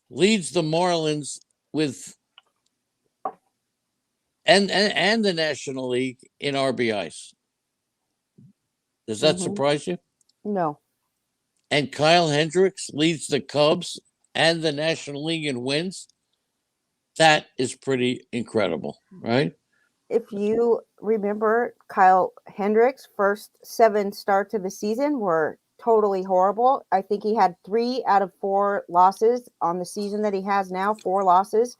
leads the Marlins with and the National League in RBIs. Does that surprise you? No. And Kyle Hendricks leads the Cubs and the National League in wins. That is pretty incredible, right? If you remember, Kyle Hendricks' first 7 starts of the season were totally horrible. I think he had 3 out of 4 losses on the season that he has now, 4 losses.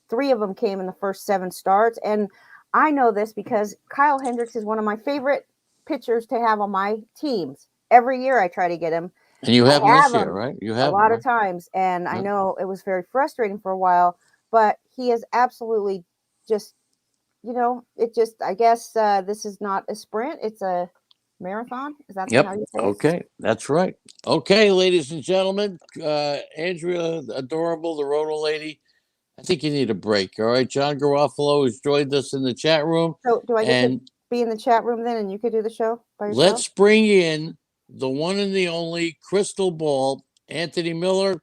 3 of them came in the first 7 starts. And I know this because Kyle Hendricks is one of my favorite pitchers to have on my teams. Every year I try to get him. And you I have him this have year, him right? You a have him, lot right? of times. And I Yeah. know it was very frustrating for a while, but he is absolutely just, it just, I guess this is not a sprint. It's a marathon. Is that how Yep. you say it? Okay. That's right. Okay, ladies and gentlemen, Andrea, adorable, the Roto lady. I think you need a break. All right. John Garofalo has joined us in the chat room. So do I get to And be in the chat room then and you could do the show by yourself? let's bring in the one and the only crystal ball, Anthony Miller,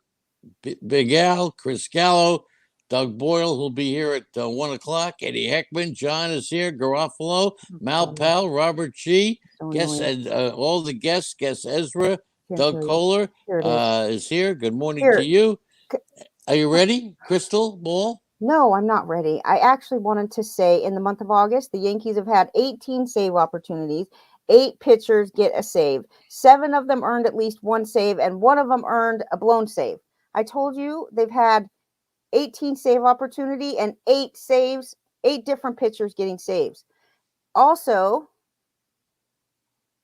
Big Al, Chris Gallo, Doug Boyle, who'll be here at 1 o'clock. Eddie Heckman, John is here. Garofalo, Mal Powell, Robert G. Guest and all the guests. Guest Ezra, Doug Kohler is here. Good morning to you. Are you ready, Crystal Ball? No, I'm not ready. I actually wanted to say in the month of August, the Yankees have had 18 save opportunities. 8 pitchers get a save. 7 of them earned at least 1 save, and 1 of them earned a blown save. I told you they've had 18 save opportunity and 8 saves, 8 different pitchers getting saves. Also,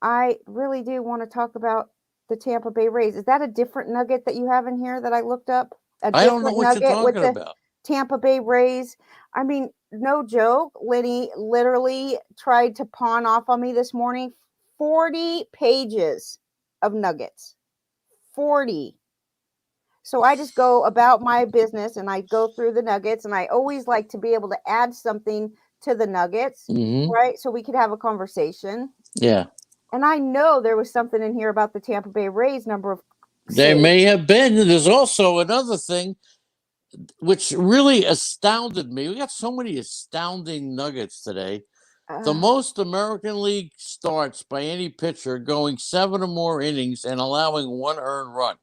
I really do want to talk about the Tampa Bay Rays. Is that a different nugget that you have in here that I looked up? I don't know what you're talking about. Tampa Bay Rays. I mean, no joke. Lenny literally tried to pawn off on me this morning. 40 pages of nuggets. 40. So I just go about my business and I go through the nuggets, and I always like to be able to add something to the nuggets, right? So we could have a conversation. Yeah. And I know there was something in here about the Tampa Bay Rays number of There may have been. There's also another thing which really astounded me. We got so many astounding nuggets today. The most American League starts by any pitcher going 7 or more innings and allowing 1 earned run.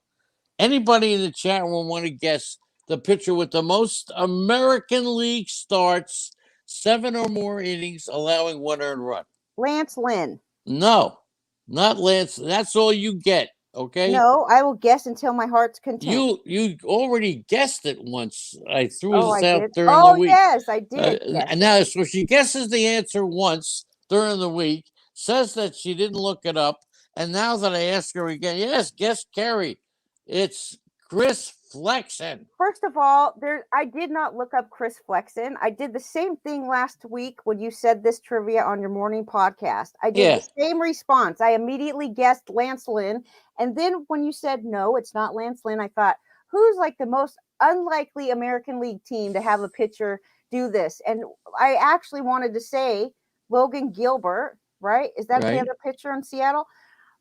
Anybody in the chat room want to guess the pitcher with the most American League starts, 7 or more innings, allowing 1 earned run? Lance Lynn. No, not Lance. That's all you get. Okay. No, I will guess until my heart's content. You already guessed it once. I threw this out did? during the week. Yes, I did. And now, so she guesses the answer once during the week, says that she didn't look it up, and now that I ask her again, yes, guess Kerry. It's Chris Flexen. First of all, I did not look up Chris Flexen. I did the same thing last week when you said this trivia on your morning podcast. I did the same response. I immediately guessed Lance Lynn. And then when you said, no, it's not Lance Lynn, I thought, who's like the most unlikely American League team to have a pitcher do this? And I actually wanted to say Logan Gilbert, right? Is that the other pitcher in Seattle?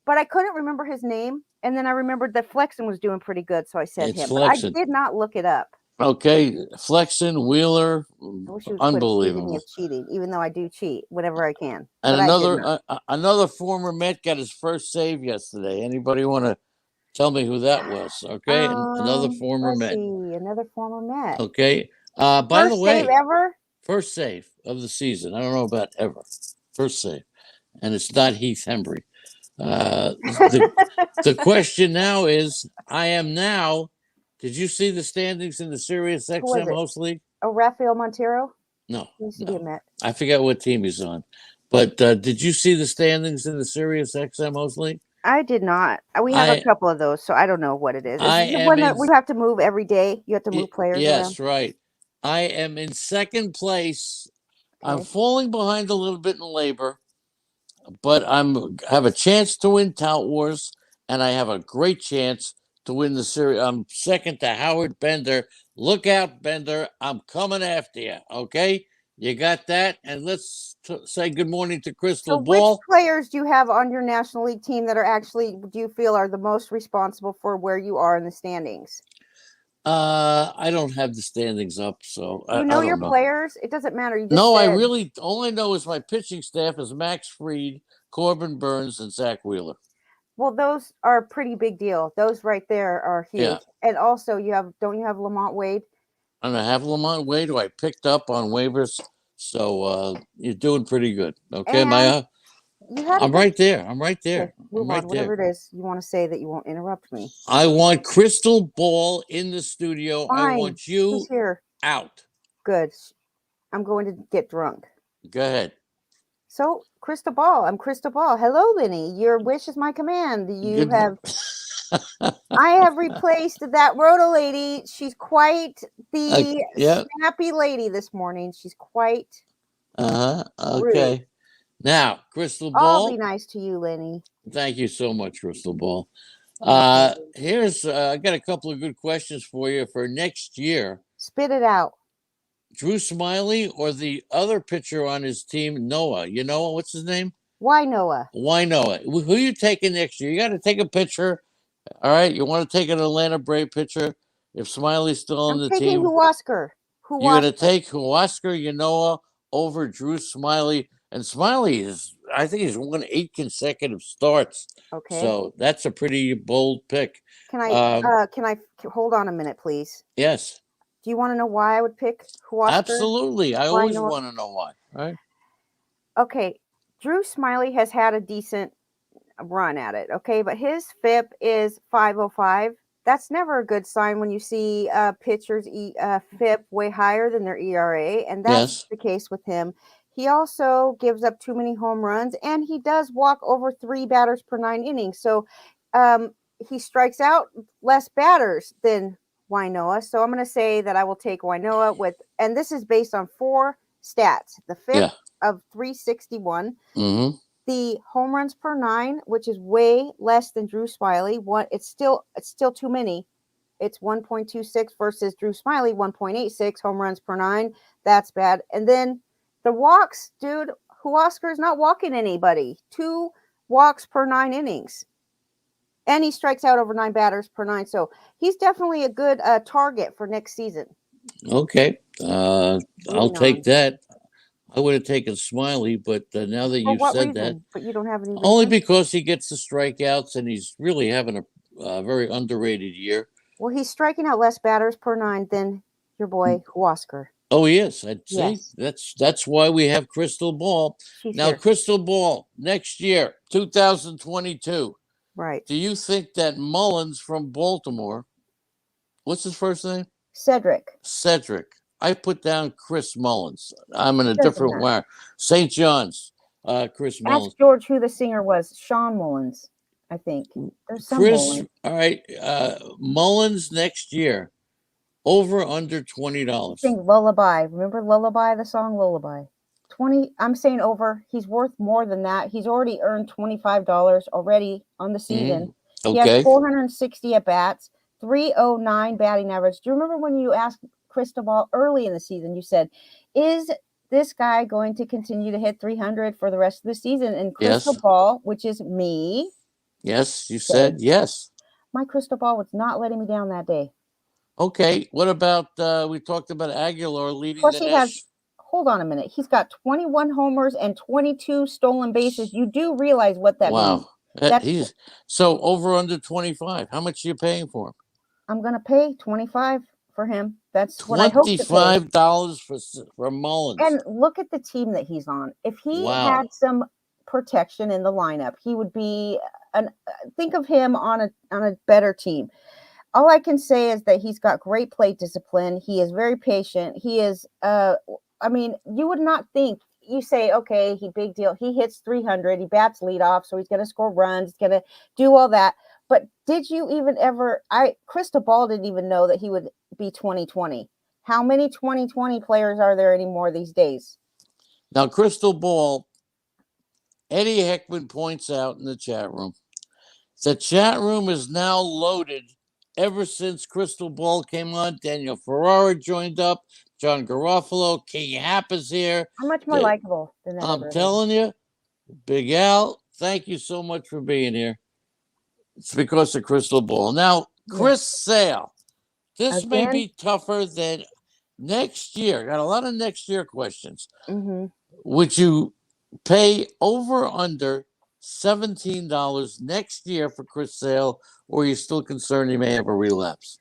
But I couldn't remember his name. And then I remembered that Flexen was doing pretty good, so I said him. Flexen. But I did not look it up. Okay, Flexen, Wheeler, I wish you would unbelievable. Quit cheating, even though I do cheat whenever I can. And another former Met got his first save yesterday. Anybody want to tell me who that was? Okay, another former Met. Another former Met. Okay. By the way, save ever? First save of the season. I don't know about ever. First save. And it's not Heath Henry. The question now is, I am now. Did you see the standings in the Sirius Who was XM it? Host League? Oh, Rafael Montero? No, He used to be a no. Met. I forget what team he's on. But did you see the standings in the Sirius XM Host League? I did not. We have a couple of those, so I don't know what it is. Is I it the am one that in. we have to move every day? You have to move players around? Yes, right. I am in second place. I'm Okay. falling behind a little bit in labor, but have a chance to win Tout Wars, and I have a great chance to win the series. I'm second to Howard Bender. Look out, Bender! I'm coming after you. Okay, you got that? And let's say good morning to Crystal So which Ball. players do you have on your National League team that are actually, do you feel, are the most responsible for where you are in the standings? I don't have the standings up, so Do you I know your don't know. players? It doesn't matter. You just No, I said. really all I know is my pitching staff is Max Fried, Corbin Burns, and Zach Wheeler. Well, those are a pretty big deal. Those right there are huge. Yeah. And also, don't you have Lamont Wade? And I have Lamont Wade, who I picked up on waivers. So you're doing pretty good. Okay, And you had I'm right there. I'm right there. Okay, move I'm right on. Whatever there. it is you want to say that you won't interrupt me. I want Crystal Ball in the studio. Fine. I want you Who's here? out. Good. I'm going to get drunk. Go ahead. So, Crystal Ball. I'm Crystal Ball. Hello, Lenny. Your wish is my command. I have replaced that Rhoda lady. She's quite the snappy lady this morning. She's quite Okay. rude. Now, Crystal Ball. I'll be nice to you, Lenny. Thank you so much, Crystal Ball. Here's I got a couple of good questions for you for next year. Spit it out. Drew Smiley or the other pitcher on his team, Noah. You know what's his name? Why Noah? Why Noah? Who are you taking next year? You got to take a pitcher. All right, you want to take an Atlanta Brave pitcher. If Smiley's still on the team, Huascar. You're going to take Huascar Yanoa over Drew Smiley. And Smiley I think he's won 8 consecutive starts. Okay. So that's a pretty bold pick. Can I hold on a minute, please? Yes. Do you want to know why I would pick Huascar? Absolutely. I always want to know why. All right. Okay. Drew Smiley has had a decent run at it. Okay. But his FIP is 505. That's never a good sign when you see pitchers FIP way higher than their ERA. And that's the case with him. He also gives up too many home runs, and he does walk over 3 batters per 9 innings. So he strikes out less batters than Wainoa. So I'm going to say that I will take Wainoa and this is based on 4 stats. The FIP of 361. Mm-hmm. The home runs per 9, which is way less than Drew Smiley. It's still too many. It's 1.26 versus Drew Smiley 1.86 home runs per 9. That's bad. And then the walks, dude, Huascar is not walking anybody. 2 walks per 9 innings. And he strikes out over 9 batters per 9. So he's definitely a good target for next season. Okay. I'll take that. I would have taken Smiley, but now that you've said that, but you don't have any reason? Only because he gets the strikeouts and he's really having a very underrated year. Well, he's striking out less batters per 9 than your boy Huascar. Oh, yes. I'd say that's why we have Crystal Ball. Now, Crystal Ball, next year, 2022. Right. Do you think that Mullins from Baltimore, what's his first name? Cedric. I put down Chris Mullins. I'm in a different wire. St. John's, Chris Mullins. Ask George who the singer was. Sean Mullins, I think. There's some Chris, all right. Mullins next year, over under $20. Sing Lullaby. Remember Lullaby, the song Lullaby? 20. I'm saying over. He's worth more than that. He's already earned $25 already on the season. Okay. He has 460 at bats, 309 batting average. Do you remember when you asked Cristobal early in the season? You said, "Is this guy going to continue to hit 300 for the rest of the season?" And Cristobal, which is me. Yes, you said yes. My Cristobal was not letting me down that day. Okay. What about we talked about Aguilar leading the hold on a minute. He's got 21 homers and 22 stolen bases. You do realize what that means. He's so over under 25. How much are you paying for him? I'm going to pay 25 for him. That's what I hope to pay. $25 for Mullins. And look at the team that he's on. If he Wow. had some protection in the lineup, he would be an. Think of him on a better team. All I can say is that he's got great plate discipline. He is very patient. He is. I mean, you would not think. You say, okay, he big deal. He hits 300. He bats leadoff, so he's going to score runs. He's going to do all that. But did you even ever? Crystal Ball didn't even know that he would be 2020. How many 2020 players are there anymore these days? Now, Crystal Ball, Eddie Heckman points out in the chat room, the chat room is now loaded ever since Crystal Ball came on. Daniel Ferrara joined up, John Garofalo, King Happ is here. How much more likable than that? I'm telling you, Big Al, thank you so much for being here. It's because of Crystal Ball. Now, Chris Sale, this may be tougher than next year. Got a lot of next year questions. Mm-hmm. Would you pay over under $17 next year for Chris Sale, or are you still concerned he may have a relapse?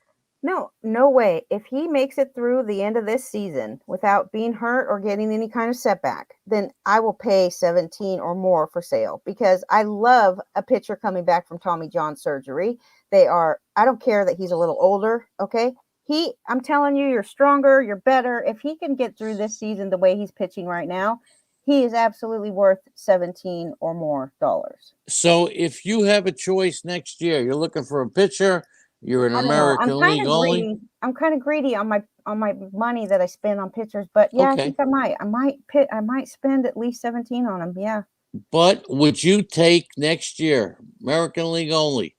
No way. If he makes it through the end of this season without being hurt or getting any kind of setback, then I will pay 17 or more for Sale, because I love a pitcher coming back from Tommy John surgery. I don't care that he's a little older. Okay. I'm telling you, you're stronger, you're better. If he can get through this season the way he's pitching right now, he is absolutely worth 17 or more dollars. So if you have a choice next year, you're looking for a pitcher, you're an American League only. I'm kind of greedy on my money that I spend on pitchers, but yeah, okay. I think I might spend at least 17 on them. Yeah. But would you take next year, American League only,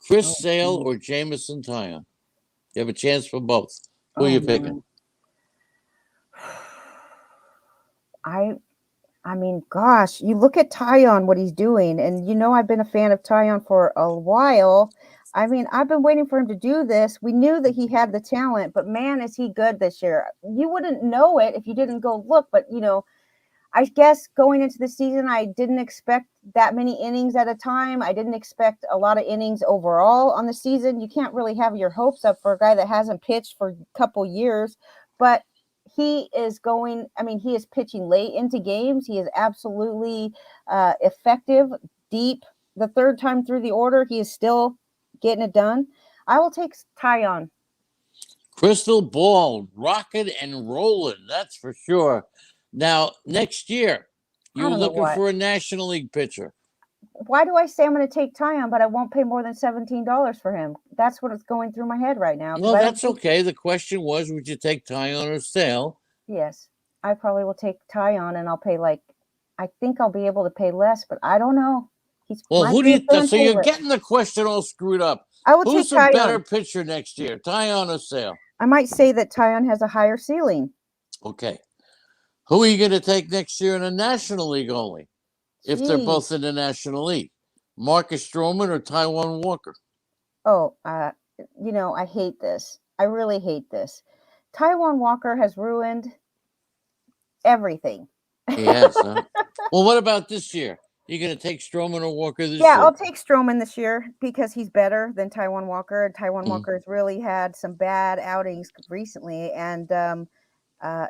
Chris Sale or Jameson Taillon? You have a chance for both. Who are you picking? I mean, gosh, you look at Taillon, what he's doing, and I've been a fan of Taillon for a while. I mean, I've been waiting for him to do this. We knew that he had the talent, but man, is he good this year. You wouldn't know it if you didn't go look, but I guess going into the season, I didn't expect that many innings at a time. I didn't expect a lot of innings overall on the season. You can't really have your hopes up for a guy that hasn't pitched for a couple years, but he is pitching late into games. He is absolutely effective, deep. The third time through the order, he is still getting it done. I will take Taillon. Crystal Ball, rocking and rolling, that's for sure. Now, next year, you're looking for a National League pitcher. Why do I say I'm going to take Taillon, but I won't pay more than $17 for him? That's what is going through my head right now. Well, that's okay. The question was, would you take Taillon or Sale? Yes, I probably will take Taillon, and I'll pay I think I'll be able to pay less, but I don't know. Who do you? So you're getting the question all screwed up. I will take Taillon. Who's a better pitcher next year, Taillon or Sale? I might say that Taillon has a higher ceiling. Okay. Who are you going to take next year in the National League only? If they're both in the National League, Marcus Stroman or Taijuan Walker? Oh, I hate this. I really hate this. Taijuan Walker has ruined everything. Yes. Huh? Well, what about this year? You going to take Stroman or Walker this year? Yeah, I'll take Stroman this year because he's better than Taijuan Walker. And Taijuan Walker has really had some bad outings recently, and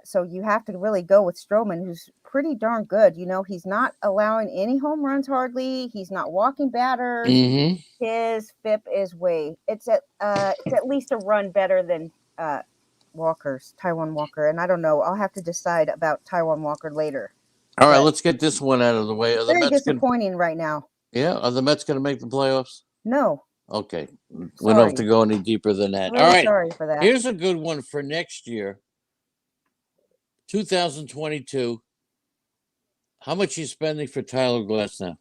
so you have to really go with Stroman, who's pretty darn good. He's not allowing any home runs hardly. He's not walking batters. Mm-hmm. His FIP is it's at least a run better than Taijuan Walker. And I don't know. I'll have to decide about Taijuan Walker later. All right, let's get this one out of the way. Very disappointing right now. Yeah, are the Mets going to make the playoffs? No. Okay, we don't have to go any deeper than that. Really all right, sorry for that. Here's a good one for next year. 2022. How much are you spending for Tyler Glasnow?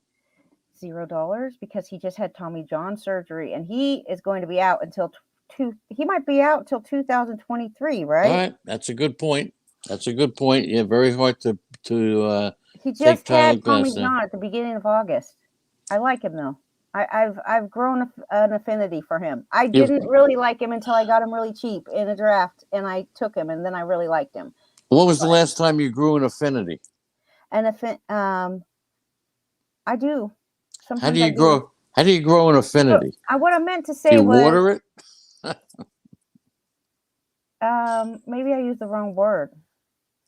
$0 because he just had Tommy John surgery, and he is going to be out until he might be out until 2023, right? All right, that's a good point. Yeah, very hard to he just had Tommy John at the beginning of August. I like him though. I've grown an affinity for him. I didn't really like him until I got him really cheap in a draft, and I took him, and then I really liked him. What was the last time you grew an affinity? I do. Sometimes How do you grow an affinity? What I meant to say was. You water it? Maybe I used the wrong word.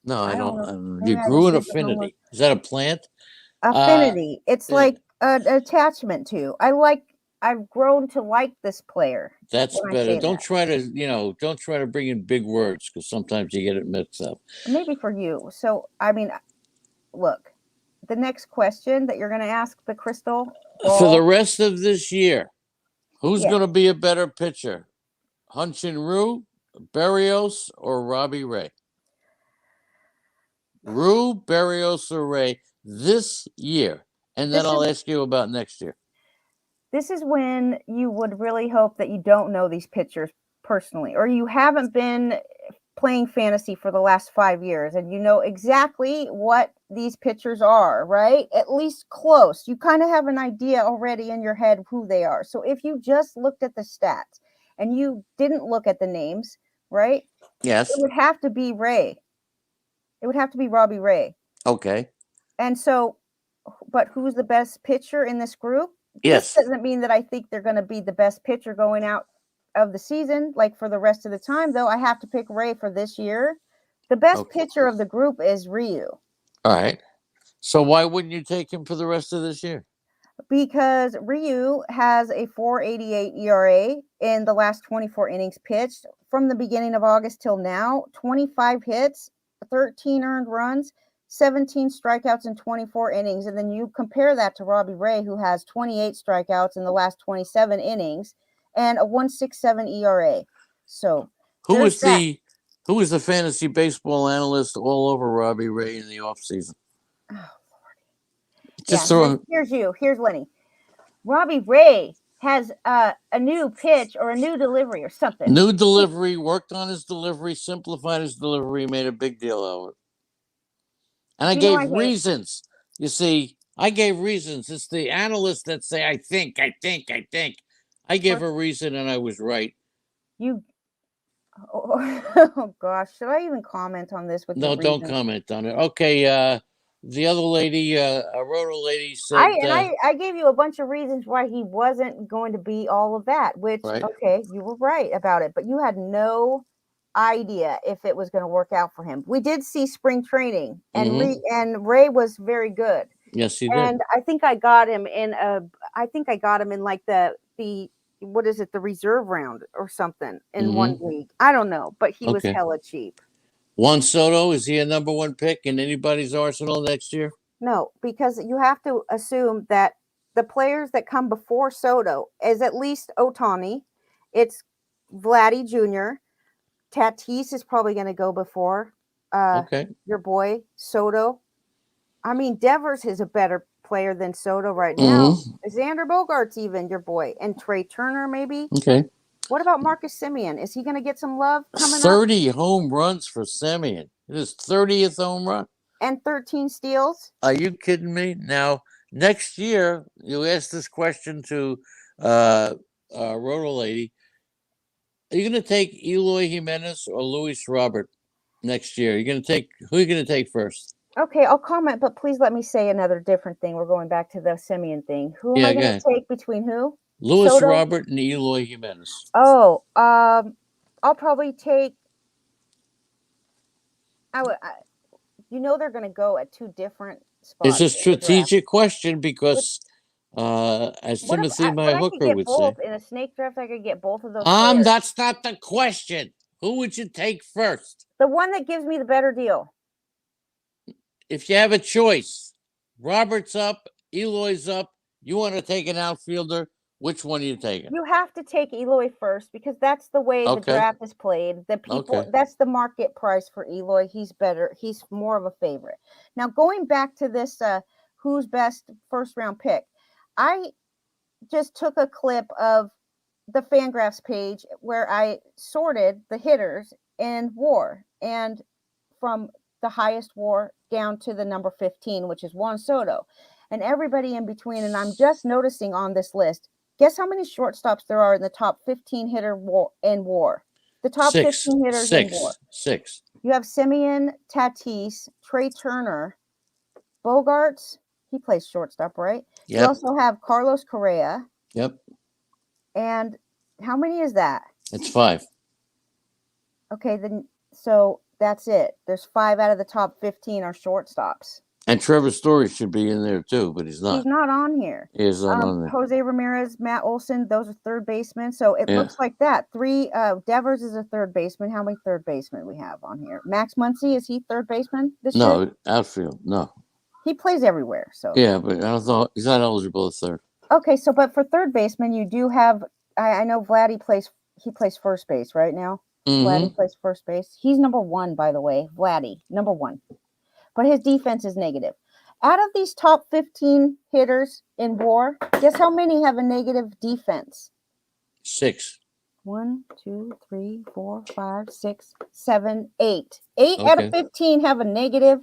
No, I don't don't. know. You Maybe I grew just an used the wrong word. affinity. Is that a plant? Affinity. It's Eh, like an attachment to. I've grown to like this player That's when I better. say Don't that. try to, don't try to bring in big words because sometimes you get it mixed up. Maybe for you. So, I mean, look, the next question that you're going to ask the crystal For the ball. rest of this year, who's Yeah. going to be a better pitcher? Hunchin Rue, Berrios, or Robbie Ray? Rue, Berrios, or Ray this year, and then This I'll is ask you about next year. this is when you would really hope that you don't know these pitchers personally, or you haven't been playing fantasy for the last 5 years and you know exactly what these pitchers are, right? At least close. You kind of have an idea already in your head who they are. So if you just looked at the stats and you didn't look at the names, right? It Yes. would have to be Ray. It would have to be Robbie Ray. Okay. And so, but who's the best pitcher in this group? This Yes. doesn't mean that I think they're going to be the best pitcher going out of the season, like for the rest of the time, though. I have to pick Ray for this year. The best Okay. pitcher of the group is Ryu. All right. So why wouldn't you take him for the rest of this year? Because Ryu has a 4.88 ERA in the last 24 innings pitched from the beginning of August till now, 25 hits, 13 earned runs, 17 strikeouts in 24 innings. And then you compare that to Robbie Ray, who has 28 strikeouts in the last 27 innings and a 1.67 ERA. So Who there's was that. the who was the fantasy baseball analyst all over Robbie Ray in the offseason? Oh, Just yeah, throw here's you. Here's Lenny. Robbie Ray has a new pitch or a new delivery or something. new delivery, worked on his delivery, simplified his delivery, made a big deal of it. And I You know I gave hate reasons. You see, I gave reasons. It's the analysts that say, I think, I think, I think. I gave first a reason and I was right. you. Oh gosh, should I even comment on this with your No, don't reasons? comment on it. Okay, the other lady, a roto lady I said, and I gave you a bunch of reasons why he wasn't going to be all of that. Which right. okay, you were right about it, but you had no idea if it was going to work out for him. We did see spring training, and Mm-hmm. Ray was very good. Yes, he did. And I think I got him in like the what is it, the reserve round or something in one Mm-hmm. league. I don't know, but he was Okay. hella cheap. Juan Soto, is he a number one pick in anybody's arsenal next year? No, because you have to assume that the players that come before Soto is at least Otani. It's Vladdy Jr. Tatis is probably going to go before Okay. your boy Soto. I mean, Devers is a better player than Soto right now. Mm-hmm. Xander Bogart's even your boy. And Trey Turner, maybe. Okay. What about Marcus Semien? Is he going to get some love coming up? 30 home runs for Semien. His 30th home run. And 13 steals? Are you kidding me? Now, next year, you ask this question to uh, Roto Lady. Are you going to take Eloy Jimenez or Luis Robert next year? You're going to take who are you going to take first? Okay, I'll comment, but please let me say another different thing. We're going back to the Semien thing. Who am Yeah, I go going ahead. to take between who? Luis Soto? Robert and Eloy Jimenez. Oh, I'll probably take. I would. You know they're going to go at two different It's spots a in the draft. strategic question Which, because, as what if Timothy but my I could hooker get would say, both in a snake draft? I could get both of those players. that's not the question. Who would you take first? The one that gives me the better deal. If you have a choice, Robert's up, Eloy's up. You want to take an outfielder? Which one are you taking? You have to take Eloy first because that's the way the Okay. draft is played. The people, Okay. that's the market price for Eloy. He's better. He's more of a favorite. Now, going back to this, who's best first round pick? I just took a clip of the Fangraphs page where I sorted the hitters in WAR and from the highest WAR down to the number 15, which is Juan Soto, and everybody in between. And I'm just noticing on this list, guess how many shortstops there are in the top 15 hitter in WAR? The top Six. 15 hitters in WAR. Six. You have Semien, Tatis, Trey Turner, Bogarts. He plays shortstop, right? Yep. You also have Carlos Correa. Yep. And how many is that? It's 5. Okay, then so that's it. There's 5 out of the top 15 are shortstops. And Trevor Story should be in there too, but he's He's not. not on here. He is not on there. Jose Ramirez, Matt Olson, those are third basemen. So it Yeah. looks like that. Devers is a third baseman. How many third basemen we have on here? Max Muncy, is he third baseman this year? No, outfield. No. He plays everywhere. So Yeah, but I don't know. He's not eligible at third. okay, so but for third baseman, you do have. I know Vladdy plays. He plays first base right now. Mm-hmm. Vladdy plays first base. He's number 1, by the way. Vladdy, number 1. But his defense is negative. Out of these top 15 hitters in WAR, guess how many have a negative defense? 6. 1, 2, 3, 4, 5, 6, 7, 8. 8 out of 15 have a negative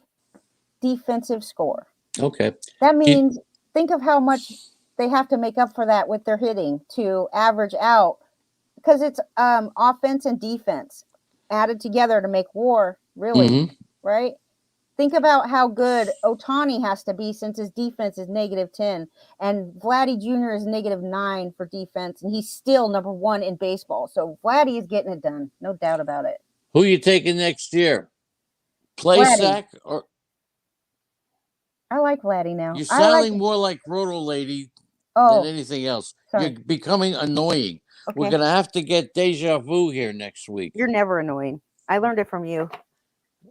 defensive score. Okay. That means think of how much they have to make up for that with their hitting to average out, because it's offense and defense added together to make WAR, really, right? Think about how good Ohtani has to be since his defense is -10, and Vladdy Jr. is -9 for defense, and he's still number 1 in baseball. So Vladdy is getting it done, no doubt about it. Who you taking next year? Plesac or? I like Vladdy now. You're sounding more like Roto Lady than anything else. Sorry. You're becoming annoying. Okay. We're going to have to get Deja Vu here next week. You're never annoying. I learned it from you.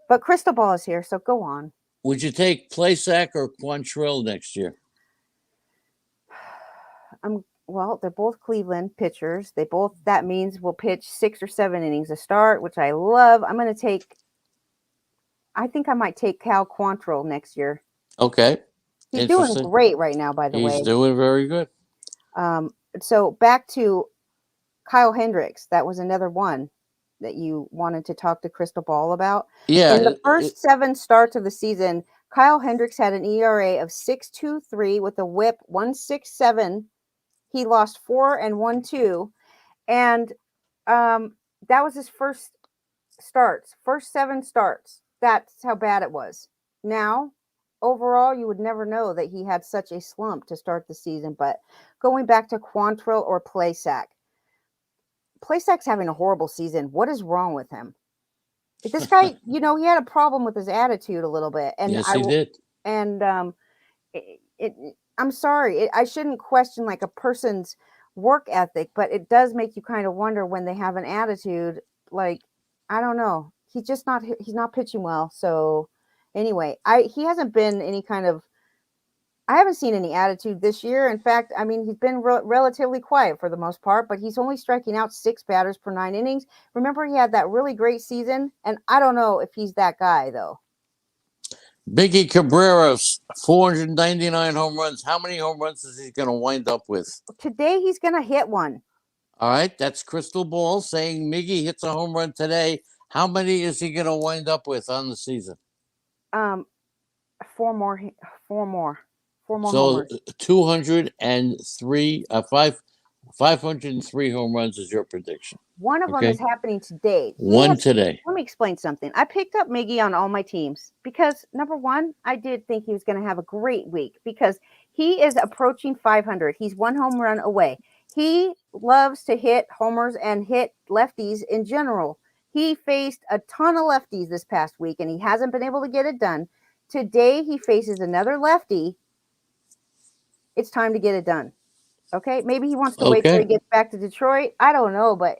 But Crystal Ball is here, so go on. Would you take Plesac or Quantrill next year? Well, they're both Cleveland pitchers. That means we'll pitch 6 or 7 innings a start, which I love. I think I might take Cal Quantrill next year. Okay. He's doing great right now, by the way. He's doing very good. So back to Kyle Hendricks. That was another one that you wanted to talk to Crystal Ball about. Yeah. In the first 7 starts of the season, Kyle Hendricks had an ERA of 6.23 with a WHIP 1.67. He lost 4 and 1.2, and that was his first 7 starts. That's how bad it was. Now, overall, you would never know that he had such a slump to start the season. But going back to Quantrill or Plesac. Plesac's having a horrible season. What is wrong with him? This guy, he had a problem with his attitude a little bit. And yes, he did. And I'm sorry. I shouldn't question like a person's work ethic, but it does make you kind of wonder when they have an attitude. Like, I don't know. He's not pitching well. So anyway, he hasn't been any kind of, I haven't seen any attitude this year. In fact, I mean, he's been relatively quiet for the most part, but he's only striking out 6 batters per 9 innings. Remember, he had that really great season, and I don't know if he's that guy, though. Miggy Cabrera's 499 home runs. How many home runs is he going to wind up with? Today, he's going to hit one. All right, that's Crystal Ball saying Miggy hits a home run today. How many is he going to wind up with on the season? 4 more. 4 more. 4 more so homers. 503 home runs is your prediction. One of them is happening today. Today. Let me explain something. I picked up Miggy on all my teams because, number one, I did think he was going to have a great week because he is approaching 500. He's 1 home run away. He loves to hit homers and hit lefties in general. He faced a ton of lefties this past week, and he hasn't been able to get it done. Today, he faces another lefty. It's time to get it done. Okay, maybe he wants to wait till he gets back to Detroit. I don't know, but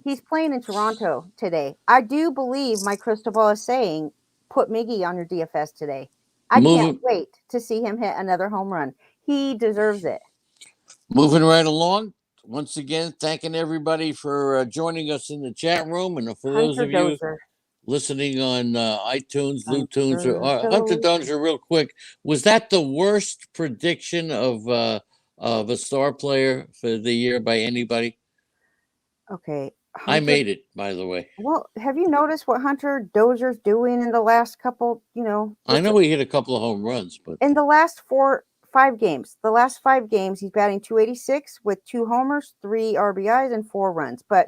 he's playing in Toronto today. I do believe my crystal ball is saying put Miggy on your DFS today. I can't wait to see him hit another home run. He deserves it. Moving right along. Once again, thanking everybody for joining us in the chat room, and for those of you listening on iTunes, LuTunes, or Hunter Dozier, real quick, was that the worst prediction of a star player for the year by anybody? Okay. Hunter, I made it, by the way. Well, have you noticed what Hunter Dozier's doing in the last couple, I know he hit a couple of home runs, but in the last 5 games, he's batting .286 with 2 homers, 3 RBIs, and 4 runs. But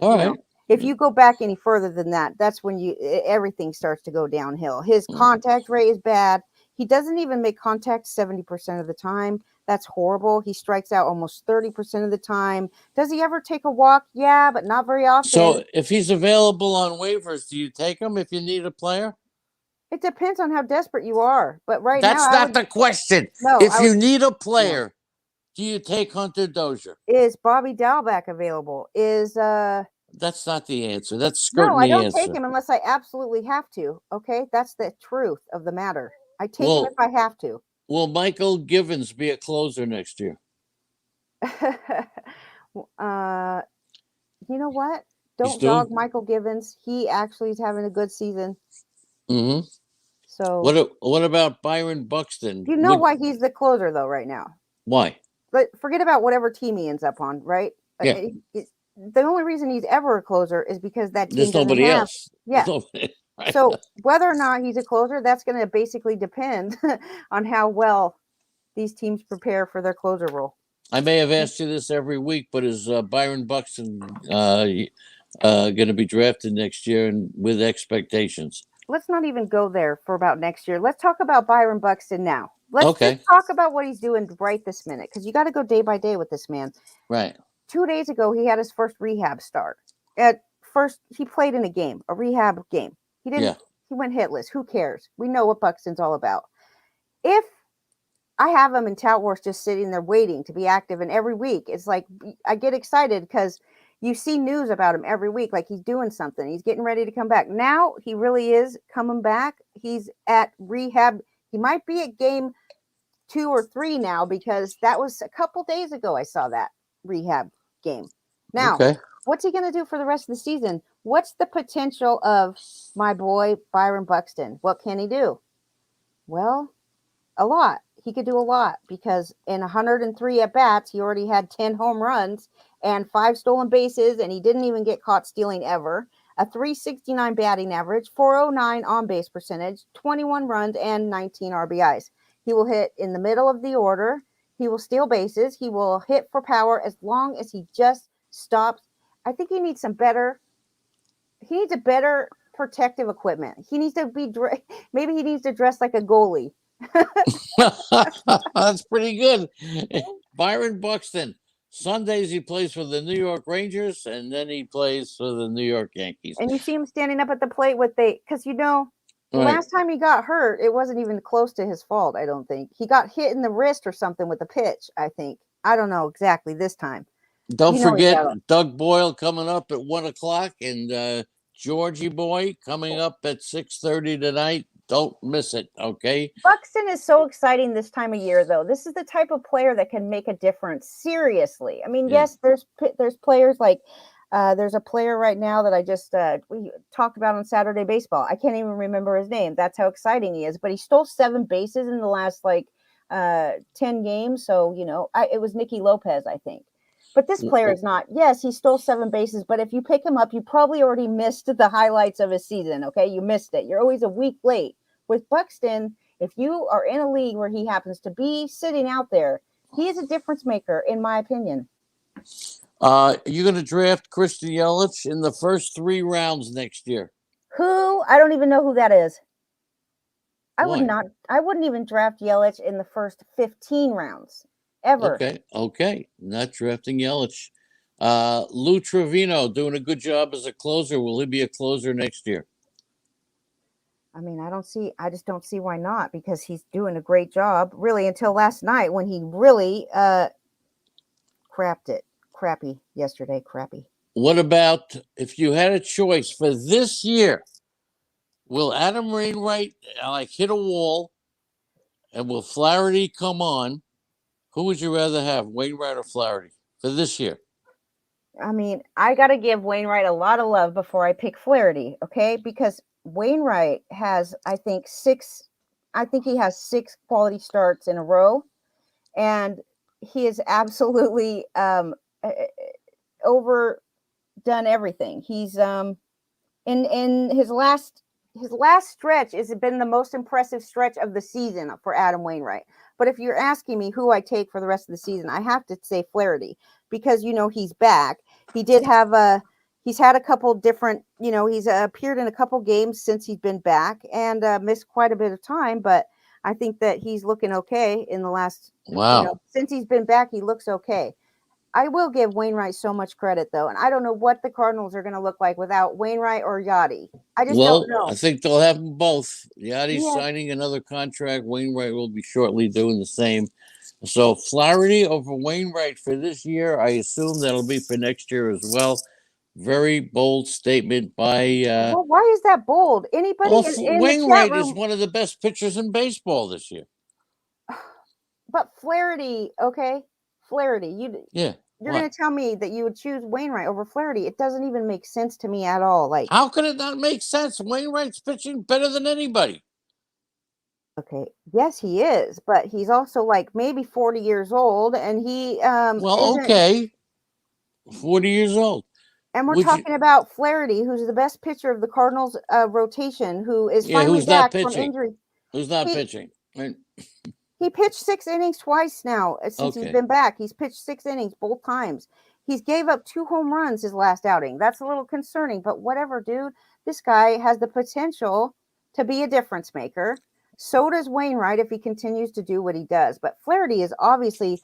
if you go back any further than that, that's when everything starts to go downhill. His contact rate is bad. He doesn't even make contact 70% of the time. That's horrible. He strikes out almost 30% of the time. Does he ever take a walk? Yeah, but not very often. So if he's available on waivers, do you take him if you need a player? It depends on how desperate you are. But right now, That's I not would the question. no, If I would you need a no. player, do you take Hunter Dozier? Is Bobby Dalbec available? Is That's not the answer. That's no, skirting I the don't take answer. him unless I absolutely have to. Okay, that's the truth of the matter. I take him if Well, I have to. will Michael Givens be a closer next year? uh, you know what? He's Don't dog doing. Michael Givens. He actually is having a good season. Mm-hmm. So What about Byron Buxton? you know why he's the closer though right now. Why? But forget about whatever team he ends up on, right? Yeah, The only reason he's ever a closer is because that team there's doesn't nobody have. else. There's Yeah. nobody. Right? So whether or not he's a closer, that's going to basically depend on how well these teams prepare for their closer role. I may have asked you this every week, but is Byron Buxton going to be drafted next year and with expectations? Let's not even go there for about next year. Let's talk about Byron Buxton now. Let's just Okay, talk about what he's doing right this minute because you got to go day by day with this man. right. 2 days ago, he had his first rehab start. At first, he played in a game, a rehab game. He didn't. Yeah. He went hitless. Who cares? We know what Buxton's all about. If I have him in Tout Wars just sitting there waiting to be active, and every week it's like I get excited because you see news about him every week, like he's doing something. He's getting ready to come back. Now he really is coming back. He's at rehab. He might be at game 2 or 3 now because that was a couple days ago. I saw that rehab game. Now, Okay. what's he going to do for the rest of the season? What's the potential of my boy Byron Buxton? What can he do? Well, a lot. He could do a lot because in 103 at bats, he already had 10 home runs and 5 stolen bases, and he didn't even get caught stealing ever. A 369 batting average, 409 on base percentage, 21 runs, and 19 RBIs. He will hit in the middle of the order. He will steal bases. He will hit for power as long as he just stops. I think he needs some better. He needs a better protective equipment. He needs to be maybe he needs to dress like a goalie. That's pretty good. Byron Buxton. Sundays he plays for the New York Rangers, and then he plays for the New York Yankees. And you see him standing up at the plate with because the Right. last time he got hurt, it wasn't even close to his fault. I don't think he got hit in the wrist or something with a pitch. I think I don't know exactly this time. Don't He forget got Doug Boyle coming up at 1 o'clock, and Georgie Boy coming up at 6:30 tonight. Don't miss it, okay? Buxton is so exciting this time of year, though. This is the type of player that can make a difference. Seriously, I mean, Yeah. yes, there's players like there's a player right now that I just we talked about on Saturday Baseball. I can't even remember his name. That's how exciting he is. But he stole 7 bases in the last 10 games. So it was Nicky Lopez, I think. But this player is not. Yes, he stole 7 bases, but if you pick him up, you probably already missed the highlights of his season. Okay, you missed it. You're always a week late. With Buxton, if you are in a league where he happens to be sitting out there, he is a difference maker, in my opinion. You're going to draft Christian Yelich in the first 3 rounds next year. Who? I don't even know who that is. I Why? would not. I wouldn't even draft Yelich in the first 15 rounds ever. Okay. Not drafting Yelich. Lou Trevino doing a good job as a closer. Will he be a closer next year? I mean, I just don't see why not, because he's doing a great job, really, until last night when he really crappy yesterday. What about if you had a choice for this year? Will Adam Wainwright hit a wall, and will Flaherty come on? Who would you rather have, Wainwright or Flaherty, for this year? I mean, I got to give Wainwright a lot of love before I pick Flaherty, okay? Because Wainwright has, I think he has 6 quality starts in a row, and he has absolutely overdone everything. He's in his last stretch has been the most impressive stretch of the season for Adam Wainwright. But if you're asking me who I take for the rest of the season, I have to say Flaherty, because he's back. He did have he's had a couple different, he's appeared in a couple games since he's been back and missed quite a bit of time. But I think that he's looking okay in the last, Wow. since he's been back, he looks okay. I will give Wainwright so much credit, though, and I don't know what the Cardinals are going to look like without Wainwright or Yachty. I just don't Well, I know. think they'll have them both. Yachty's Yeah. signing another contract. Wainwright will be shortly doing the same. So Flaherty over Wainwright for this year. I assume that'll be for next year as well. Very bold statement by. Well, why is that bold? Anybody Well, in the chat Wainwright is room? one of the best pitchers in baseball this year. But Flaherty, okay, Flaherty, Yeah. you're going to tell me that you would choose Wainwright over Flaherty? It doesn't even make sense to me at all. Like, how could it not make sense? Wainwright's pitching better than anybody. okay, yes, he is, but he's also like maybe 40 years old, and he Well, isn't. okay, 40 years old. And we're Would you? talking about Flaherty, who's the best pitcher of the Cardinals rotation, who is Yeah, finally who's not back from pitching? injury. Who's not He pitching? Right. he pitched 6 innings twice now since he's Okay. been back. He's pitched 6 innings both times. He's gave up 2 home runs his last outing. That's a little concerning, but whatever, dude. This guy has the potential to be a difference maker. So does Wainwright if he continues to do what he does. But Flaherty is obviously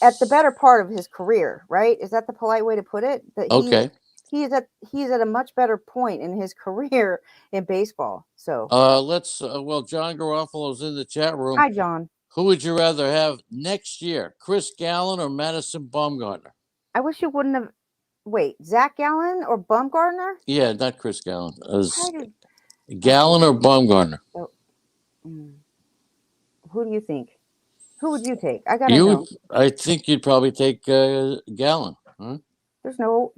at the better part of his career, right? Is that the polite way to put it? That Okay. he's at a much better point in his career in baseball. So Let's. Well, John Garofalo's in the chat room. hi, John. Who would you rather have next year, Chris Gallen or Madison Bumgarner? I wish you wouldn't have. Wait, Zach Gallen or Bumgarner? Yeah, not Chris Gallen. Okay. Gallen or Bumgarner? So, who do you think? Who would you take? I gotta know. I think you'd probably take Gallen. Huh? There's no.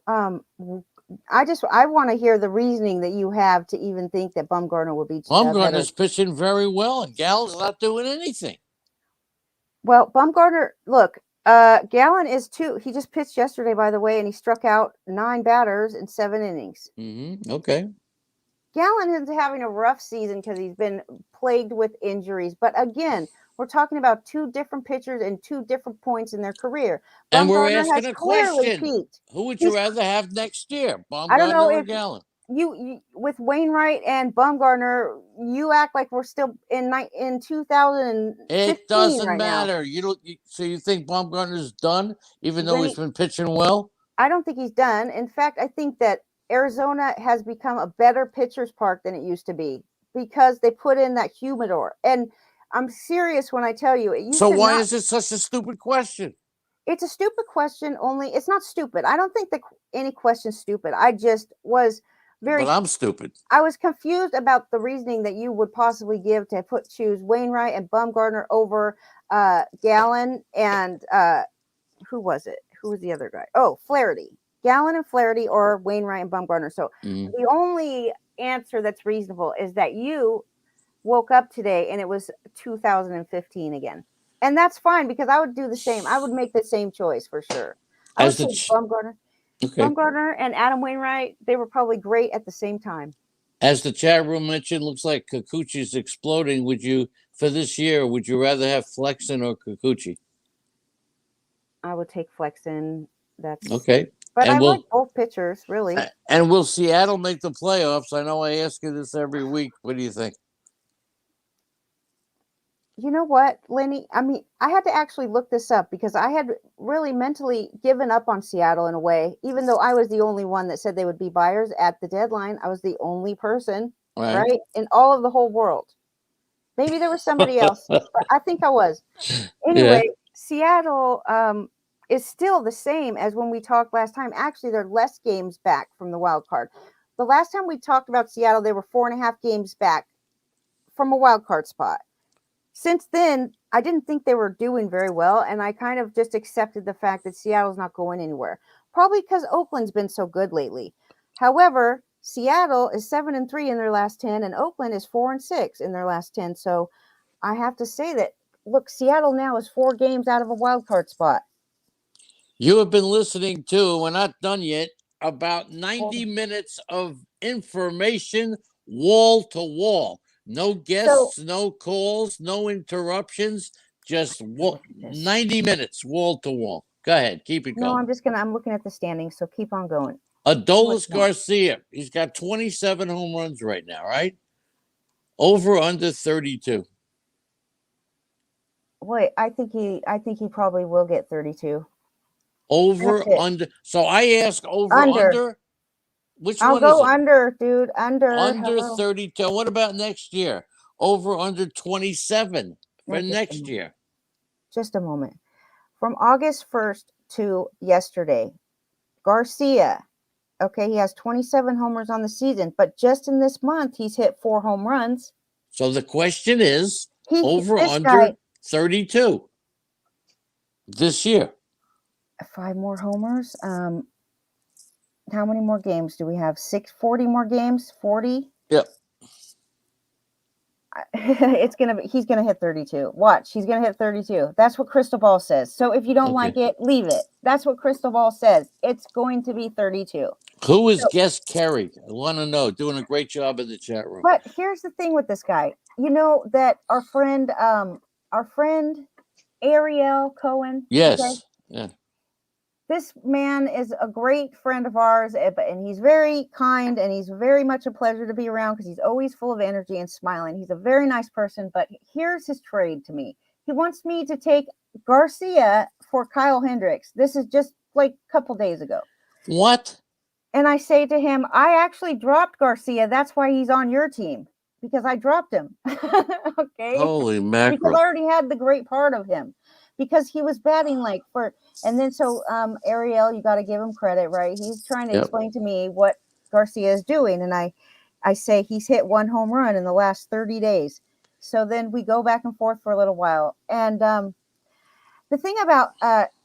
I want to hear the reasoning that you have to even think that Bumgarner will be better. Bumgarner's pitching very well, and Gallen's not doing anything. Well, Bumgarner, look, Gallen is 2. He just pitched yesterday, by the way, and he struck out 9 batters in 7 innings. Mm-hmm. Okay. Gallen is having a rough season because he's been plagued with injuries. But again, we're talking about 2 different pitchers and 2 different points in their career. And we're Bumgarner asking a question. Peaked. Who would you rather have next year, I don't know Bumgarner or if Gallen? You with Wainwright and Bumgarner, you act like we're still in 2015. It doesn't right matter. Now. You don't. So you think Bumgarner's done, even though he's been pitching well? I don't think he's done. In fact, I think that Arizona has become a better pitcher's park than it used to be because they put in that humidor. And I'm serious when I tell you it used so to why not, is it such a stupid question? It's a stupid question. Only it's not stupid. I don't think that any question's stupid. I just was But I'm stupid. I was confused about the reasoning that you would possibly give to choose Wainwright and Bumgarner over Gallen and who was it? Who was the other guy? Oh, Flaherty. Gallen and Flaherty or Wainwright and Bumgarner. So the only answer that's reasonable is that you woke up today and it was 2015 again. And that's fine because I would do the same. I would make the same choice for sure. I would take Bumgarner. Okay. Bumgarner and Adam Wainwright, they were probably great at the same time. As the chat room mentioned, looks like Kikuchi's exploding. For this year, would you rather have Flexen or Kikuchi? I would take Flexen. That's okay. But I like both pitchers, really. And will Seattle make the playoffs? I know I ask you this every week. What do you think? You know what, Lenny? I mean, I had to actually look this up because I had really mentally given up on Seattle in a way, even though I was the only one that said they would be buyers at the deadline. I was the only person, right? In all of the whole world. Maybe there was somebody else, but I think I was. Anyway, Seattle is still the same as when we talked last time. Actually, they're less games back from the wild card. The last time we talked about Seattle, they were 4.5 games back from a wild card spot. Since then, I didn't think they were doing very well, and I kind of just accepted the fact that Seattle's not going anywhere. Probably because Oakland's been so good lately. However, Seattle is 7-3 in their last 10, and Oakland is 4-6 in their last 10. So I have to say that, look, Seattle now is 4 games out of a wild card spot. You have been listening to, we're not done yet, about 90 minutes of information wall to wall. No guests, no calls, no interruptions, just 90 minutes wall to wall. Go ahead, keep it going. No, I'm looking at the standings, so keep on going. Adolis Garcia, he's got 27 home runs right now, right? Over under 32. Wait, I think he probably will get 32. Over That's it. under. So I ask over Under. under. Which I'll one is go it? under, dude. Under. Under Hello. 32. What about next year? Over under 27 Now, for next year. Just a moment. From August 1st to yesterday, Garcia, okay, he has 27 homers on the season, but just in this month, he's hit 4 home runs. So the question is over This under guy, 32 this year. 5 more homers. How many more games do we have? 40 more games? 40? Yep. He's gonna hit 32. Watch, he's gonna hit 32. That's what Crystal Ball says. So if you don't like it, leave it. That's what Crystal Ball says. It's going to be 32. Who is guest Kerry? I want to know. Doing a great job in the chat room. But here's the thing with this guy. You know that our friend Ariel Cohen. Yes. Okay? Yeah. This man is a great friend of ours, and he's very kind, and he's very much a pleasure to be around because he's always full of energy and smiling. He's a very nice person, but here's his trade to me. He wants me to take Garcia for Kyle Hendricks. This is just like a couple days ago. What? And I say to him, I actually dropped Garcia. That's why he's on your team, because I dropped him. Okay. Holy mackerel. Because I already had the great part of him. Because he was batting like for, and then so Ariel, you got to give him credit, right? He's trying to explain to me what Garcia is doing, and I say he's hit 1 home run in the last 30 days. So then we go back and forth for a little while, and the thing about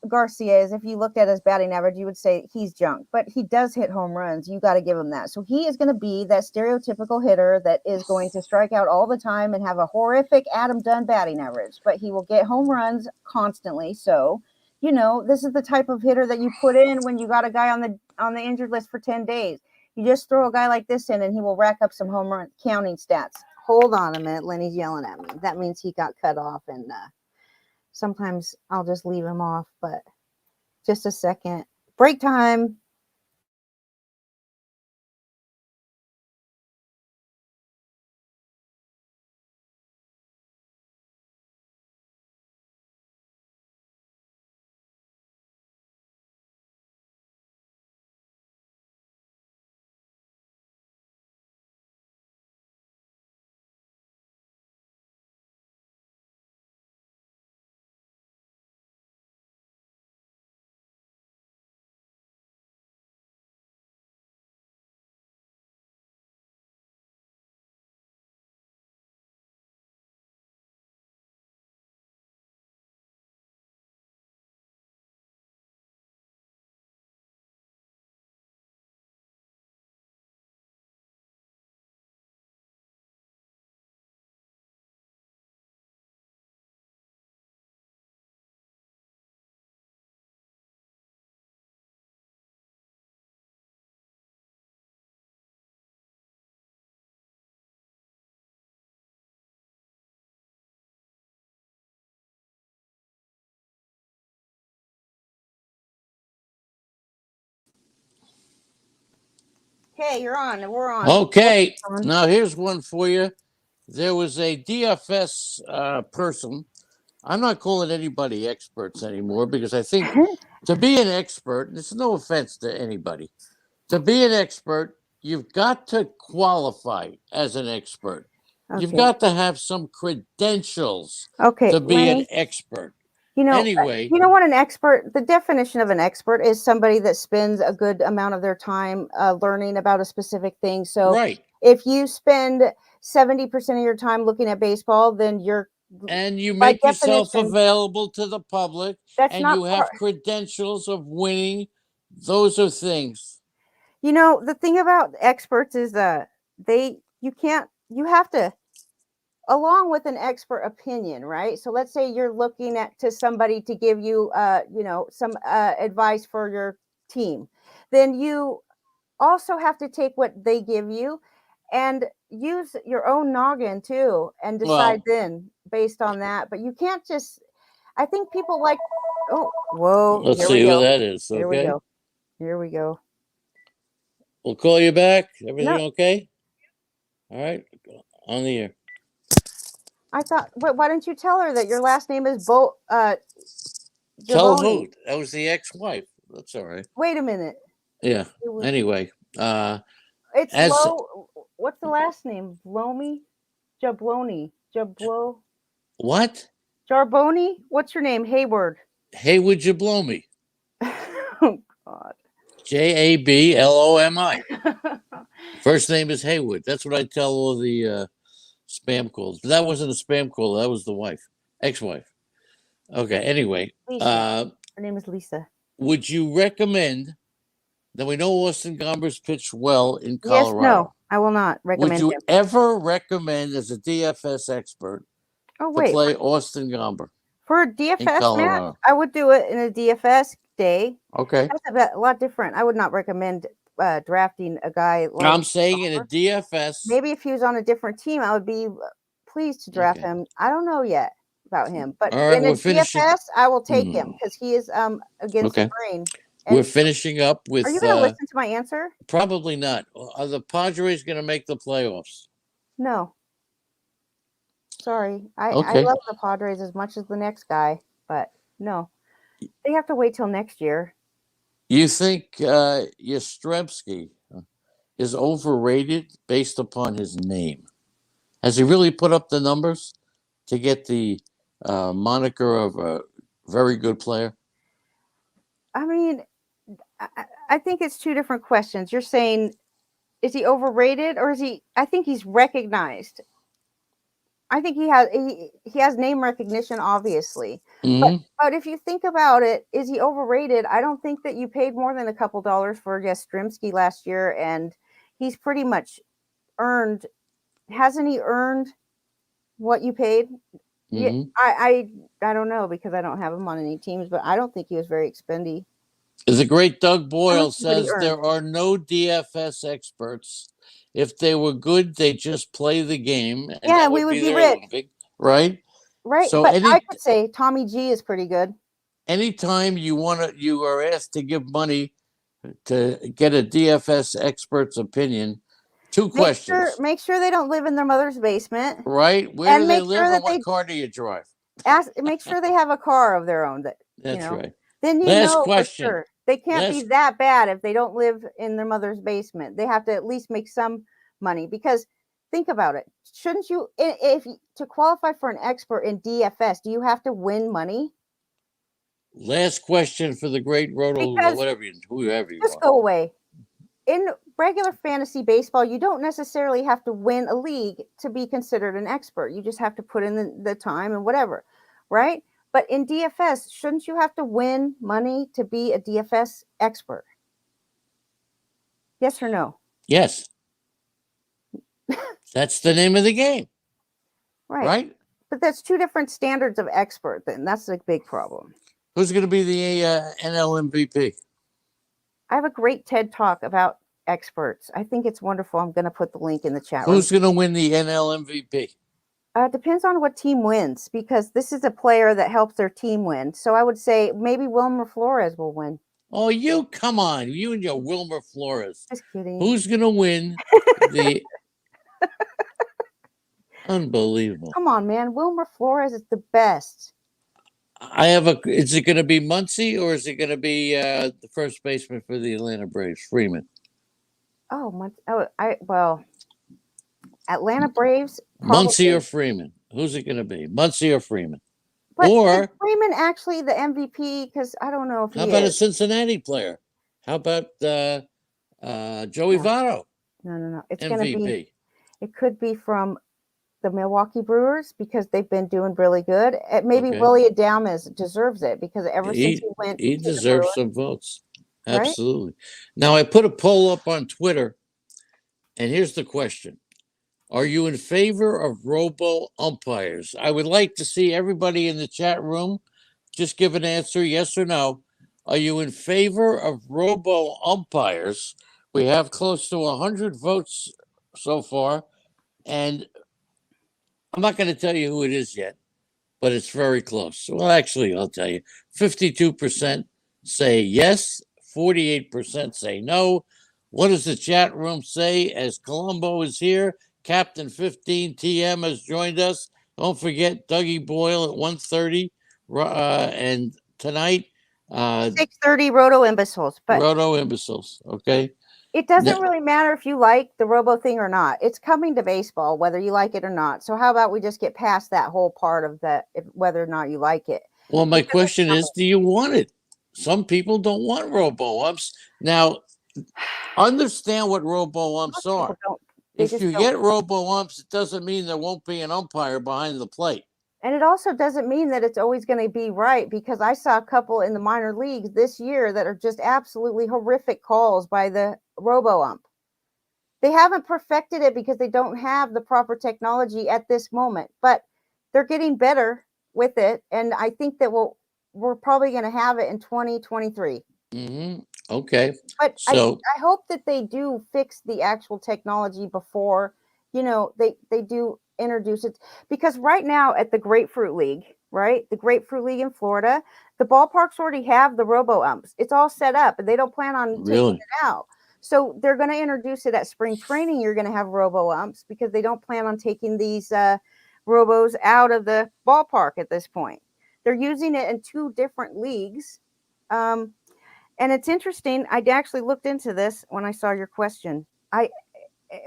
Garcia is if you looked at his batting average, you would say he's junk, but he does hit home runs. You got to give him that. So he is going to be that stereotypical hitter that is going to strike out all the time and have a horrific Adam Dunn batting average, but he will get home runs constantly. So, you know, this is the type of hitter that you put in when you got a guy on the injured list for 10 days. You just throw a guy like this in and he will rack up some home run counting stats. Hold on a minute. Lenny's yelling at me. That means he got cut off, and sometimes I'll just leave him off, but just a second. Break time. Okay, you're on. We're on. Okay. Now here's one for you. There was a DFS person. I'm not calling anybody experts anymore because I think to be an expert, and it's no offense to anybody, to be an expert, you've got to qualify as an expert. Okay. You've got to have some credentials to be Lenny, an expert. You know, Anyway. You know what an expert, the definition of an expert is somebody that spends a good amount of their time learning about a specific thing. So if you spend 70% of your time looking at baseball, then you're and you make yourself available to the public, and you have credentials of winning. Those are things. You know, the thing about experts is you have to, along with an expert opinion, right? So let's say you're looking to somebody to give you, some advice for your team. Then you also have to take what they give you and use your own noggin too, and decide then based on that. But you can't just, I think people like, whoa. Let's see who that is. Okay. Here we go. We'll call you back. Everything okay? All right. On the air. I thought, why didn't you tell her that your last name is Tell Giovanni? who? That was the ex-wife. That's all right. Wait a minute. Yeah. It was, Anyway, it's as what's the last name? Vlomi? Jabloni. what? Jarboni? What's your name? Hayward. Haywood Jablomi. Oh, God. Jablomi. First name is Haywood. That's what I tell all the spam calls. But that wasn't a spam call. That was the wife, ex-wife. Okay. Anyway, Lisa. Her name is Lisa. would you recommend? Now we know Austin Gomber's pitched well in Yes, Colorado. no, I will not Would recommend you him. ever recommend, as a DFS expert, Oh, to wait. play Austin Gomber For a in DFS match, Colorado? I would do it in a DFS day. Okay. That's a lot different. I would not recommend drafting a guy like I'm saying in a Gomber. DFS. Maybe if he was on a different team, I would be pleased to draft Okay. him. I don't know yet about him, but All right, in a we're finishing. DFS, I will take him because he is against the Okay. grain. We're And finishing up with. are you going to listen to my answer? Probably not. Are the Padres going to make the playoffs? No. Sorry. I Okay. love the Padres as much as the next guy, but no. They have to wait till next year. You think Yastrzemski is overrated based upon his name? Has he really put up the numbers to get the moniker of a very good player? I mean, I think it's two different questions. You're saying, is he overrated or is he? I think he's recognized. I think he has name recognition, obviously. Mm-hmm. But if you think about it, is he overrated? I don't think that you paid more than a couple dollars for Yastrzemski last year, and he's pretty much earned. Hasn't he earned what you paid? Mm-hmm. Yeah, I don't know because I don't have him on any teams, but I don't think he was very expendy. The great Doug Boyle says earned. there are no DFS experts. If they were good, they just play the game, and Yeah, that we would be their rich. living, right? Right. So But I could say Tommy G is pretty good. anytime you are asked to give money to get a DFS expert's opinion, two questions. Make sure they don't live in their mother's basement. Right? Where do they live, sure and what car do you drive? Make sure they have a car of their own. That's right. Then you Last know question. for sure. They can't be that bad if they don't live in their mother's basement. They have to at least make some money because think about it. Shouldn't you, if to qualify for an expert in DFS, do you have to win money? Last question for the great Roto, whoever you just go away. In regular fantasy baseball, you don't necessarily have to win a league to be considered an expert. You just have to put in the time and whatever, right? But in DFS, shouldn't you have to win money to be a DFS expert? Yes or no? Yes. That's the name of the game. Right? But that's two different standards of expert then. That's a big problem. Who's going to be the NL MVP? I have a great TED Talk about experts. I think it's wonderful. I'm going to put the link in the chat. Who's going to win the NL MVP? Depends on what team wins because this is a player that helps their team win. So I would say maybe Wilmer Flores will win. Oh, come on. You and your Wilmer Flores. Just kidding. Who's going to win the... Unbelievable. Come on, man. Wilmer Flores is the best. Is it going to be Muncy or is it going to be the first baseman for the Atlanta Braves, Freeman? Atlanta Braves. Muncy or Freeman? Who's it going to be? Muncy or Freeman? But is Freeman actually the MVP? Because I don't know if he is. How about a Cincinnati player? How about Joey Votto? No. It's MVP. Going to be. It could be from the Milwaukee Brewers because they've been doing really good. Maybe Willie Adames deserves it because ever since he went, he deserves some votes. Absolutely. Right? Now I put a poll up on Twitter, and here's the question: are you in favor of robo umpires? I would like to see everybody in the chat room just give an answer, yes or no. Are you in favor of robo umpires? We have close to 100 votes so far, and I'm not going to tell you who it is yet, but it's very close. Well, actually, I'll tell you. 52% say yes, 48% say no. What does the chat room say as Colombo is here? Captain 15 TM has joined us. Don't forget Dougie Boyle at 1:30, and tonight, 6:30 Roto Imbeciles, but Roto Imbeciles. Okay. it doesn't Ne- really matter if you like the Robo thing or not. It's coming to baseball, whether you like it or not. So how about we just get past that whole part of whether or not you like it? Well, my Because it's question is, coming. do you want it? Some people don't want robo umps. Now, understand what robo umps Most people are. don't. They If just you don't. get robo umps, it doesn't mean there won't be an umpire behind the plate. And it also doesn't mean that it's always going to be right, because I saw a couple in the minor leagues this year that are just absolutely horrific calls by the robo ump. They haven't perfected it because they don't have the proper technology at this moment, but they're getting better with it. And I think that we're probably going to have it in 2023. Mm-hmm. Okay. But So, I hope that they do fix the actual technology before, they do introduce it, because right now at the Grapefruit League, right? The Grapefruit League in Florida, the ballparks already have the robo umps. It's all set up and they don't plan on taking really? it out. So they're going to introduce it at spring training. You're going to have robo umps because they don't plan on taking these robos out of the ballpark at this point. They're using it in two different leagues. Um, and it's interesting. I actually looked into this when I saw your question.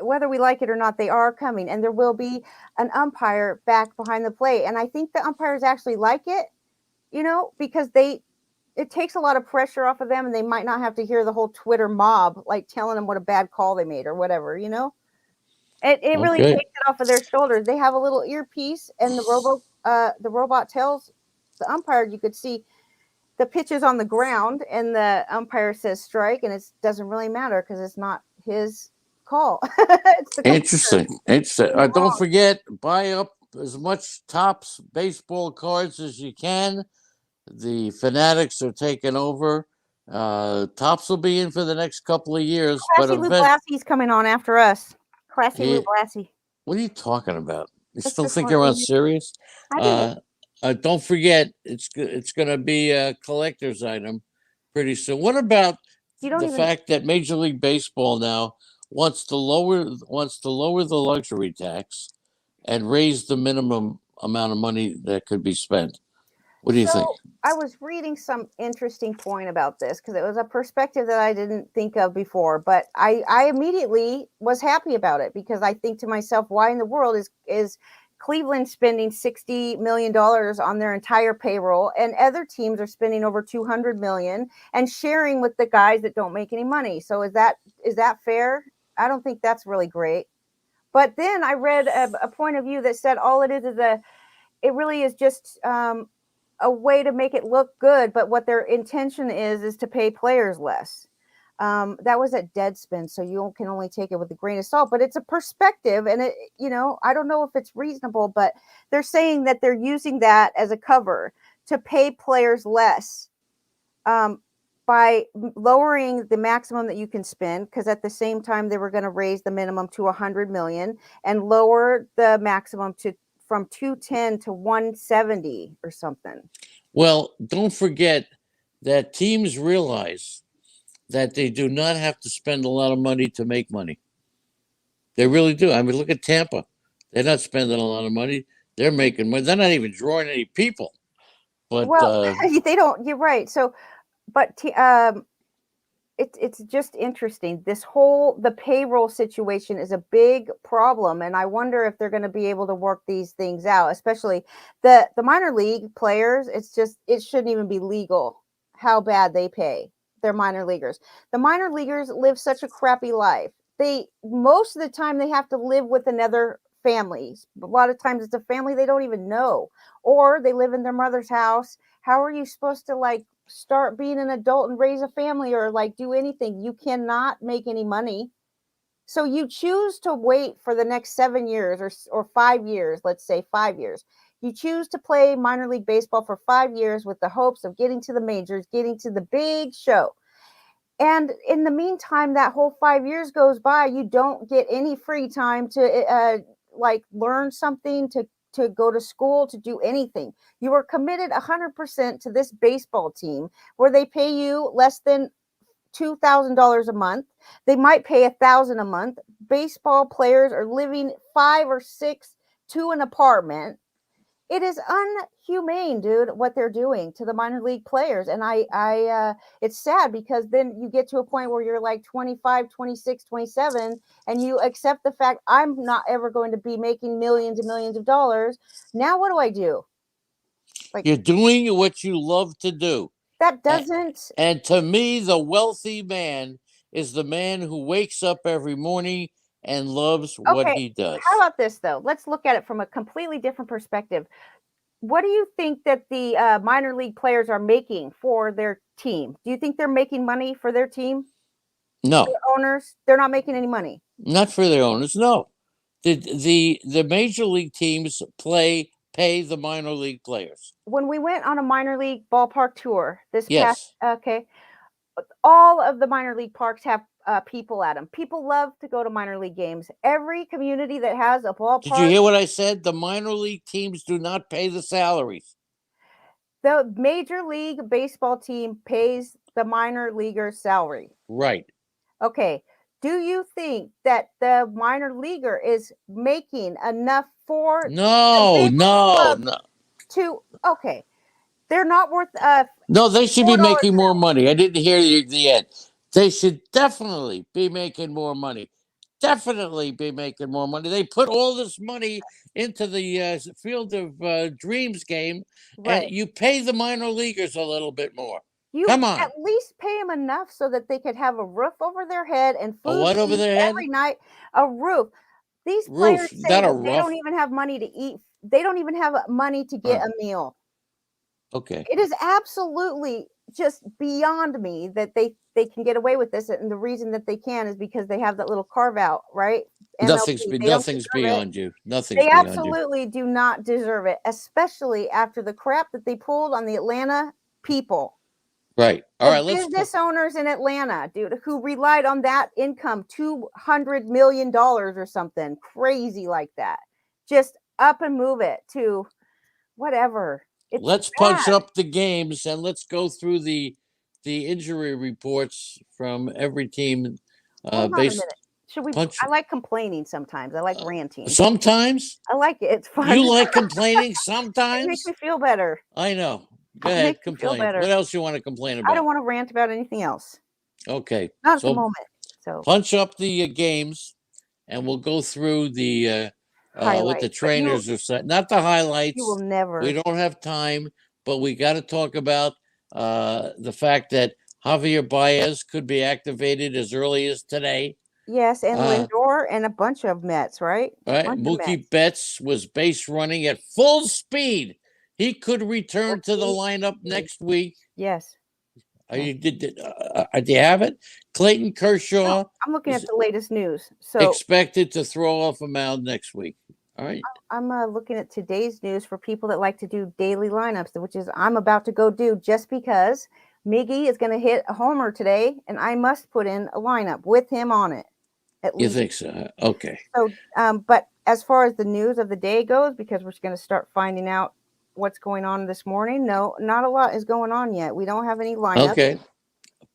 Whether we like it or not, they are coming, and there will be an umpire back behind the plate. And I think the umpires actually like it, because it takes a lot of pressure off of them, and they might not have to hear the whole Twitter mob like telling them what a bad call they made or whatever. It really Okay. takes it off of their shoulders. They have a little earpiece, and the robot tells the umpire. You could see the pitch is on the ground and the umpire says strike, and it doesn't really matter because it's not his call. It's the computer. Interesting. Interesting. Being Don't wrong. forget, buy up as much Tops baseball cards as you can. The Fanatics are taking over. Tops will be in for the next couple of years, but Classy Lou Blassie's coming on after us. Classy Lou he, Blassie. what are you talking about? You That's still just think one you're on thing. serious? I do. Uh, don't forget, it's going to be a collector's item pretty soon. What about You don't the even. fact that Major League Baseball now wants to lower the luxury tax and raise the minimum amount of money that could be spent? What do you think? So I was reading some interesting point about this because it was a perspective that I didn't think of before, but I immediately was happy about it because I think to myself, why in the world is Cleveland spending $60 million on their entire payroll, and other teams are spending over 200 million and sharing with the guys that don't make any money? So is that fair? I don't think that's really great. But then I read a point of view that said all it really is just a way to make it look good, but what their intention is to pay players less. That was at Deadspin, so you can only take it with a grain of salt. But it's a perspective, and I don't know if it's reasonable, but they're saying that they're using that as a cover to pay players less, um, by lowering the maximum that you can spend. Because at the same time, they were going to raise the minimum to 100 million and lower the maximum to from 210 to 170 or something. Well, don't forget that teams realize that they do not have to spend a lot of money to make money. They really do. I mean, look at Tampa. They're not spending a lot of money. They're making money. They're not even drawing any people. But Well, they don't. You're right. So, but it's just interesting. The payroll situation is a big problem, and I wonder if they're going to be able to work these things out. Especially the minor league players. It shouldn't even be legal how bad they pay their minor leaguers. The minor leaguers live such a crappy life. They Most of the time they have to live with another family. A lot of times it's a family they don't even know, or they live in their mother's house. How are you supposed to start being an adult and raise a family or do anything? You cannot make any money. So you choose to wait for the next 7 years or 5 years, let's say 5 years. You choose to play minor league baseball for 5 years with the hopes of getting to the majors, getting to the big show. And in the meantime, that whole 5 years goes by. You don't get any free time to learn something, to go to school, to do anything. You are committed 100% to this baseball team where they pay you less than $2,000 a month. They might pay $1,000 a month. Baseball players are living 5 or 6 to an apartment. It is unhumane, dude, what they're doing to the minor league players. And it's sad because then you get to a point where you're like 25, 26, 27, and you accept the fact I'm not ever going to be making millions and millions of dollars. Now, what do I do? Like, You're doing what you love to do. that doesn't. And to me, the wealthy man is the man who wakes up every morning and loves what Okay. he does. How about this, though? Let's look at it from a completely different perspective. What do you think that the minor league players are making for their team? Do you think they're making money for their team? No, Their owners, they're not making any money. not for their owners. No, the major league teams pay the minor league players. When we went on a minor league ballpark tour this Yes. past, okay, all of the minor league parks have people at them. People love to go to minor league games. Every community that has a ballpark. Did you hear what I said? The minor league teams do not pay the salaries. The Major League Baseball team pays the minor leaguer's salary. Right. Okay. Do you think that the minor leaguer is making enough for No. to okay? They're not worth No, they should be $4 making more money. I didn't hear you at the end. They should definitely be making more money. Definitely be making more money. They put all this money into the Field of Dreams game, right. and you pay the minor leaguers a little bit more. You Come on. at least pay them enough so that they could have a roof over their head and A food what to over eat their head? every night. A roof. These Roof, players say not a that they roof. don't even have money to eat. They don't even have money to get a meal. Okay. It is absolutely just beyond me that they can get away with this, and the reason that they can is because they have that little carve out, right? Nothing's MLB. They don't nothing's deserve it. beyond you. Nothing's They beyond you. absolutely do not deserve it, especially after the crap that they pulled on the Atlanta people. Right. All right. Let's business owners in Atlanta, dude, who relied on that income, $200 million or something crazy like that. Just up and move it to whatever. It's let's bad. punch up the games and let's go through the injury reports from every team. Hold on a minute. Should we? Punch. I like complaining sometimes. I like ranting. Sometimes I like it. It's fun. you like complaining It sometimes. makes me feel better. I know. Go It ahead, makes me feel complain. better. What else you want to complain about? I don't want to rant about anything else. Okay. Not at the moment. So punch up the games, and we'll go through the what the trainers are saying. Not the highlights. You will never. We don't have time, but we got to talk about the fact that Javier Baez could be activated as early as today. Yes, and Lindor and a bunch of Mets, right? Right. Mookie Betts was base running at full speed. He could return to the lineup next week. Yes. Do you have it? Clayton Kershaw. No, I'm looking at the latest news. So expected to throw off a mound next week. All right. I'm looking at today's news for people that like to do daily lineups, which is I'm about to go do just because Miggy is going to hit a homer today, and I must put in a lineup with him on it. At least. You think so? Okay. So, but as far as the news of the day goes, because we're going to start finding out what's going on this morning. No, not a lot is going on yet. We don't have any lineups. Okay.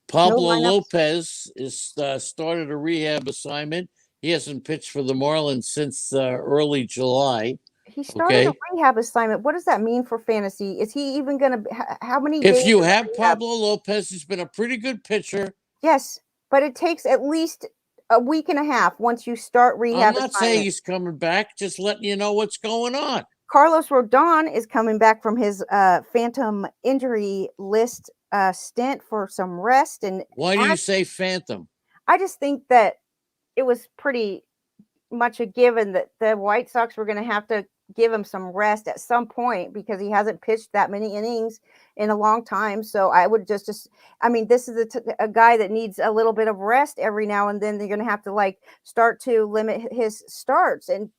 Pablo Lopez is started a rehab assignment. He hasn't pitched for the Marlins since early July. He started a rehab assignment. What does that mean for fantasy? Is he even going to? How many? If you have Pablo Lopez, he's been a pretty good pitcher. Yes, but it takes at least a week and a half once you start rehab. I'm not saying he's coming back. Just letting you know what's going on. Carlos Rodon is coming back from his phantom injury list stint for some rest. And why do you say phantom? I just think that it was pretty much a given that the White Sox were going to have to give him some rest at some point because he hasn't pitched that many innings in a long time. So I would just I mean, this is a guy that needs a little bit of rest every now and then. They're going to have to start to limit his starts and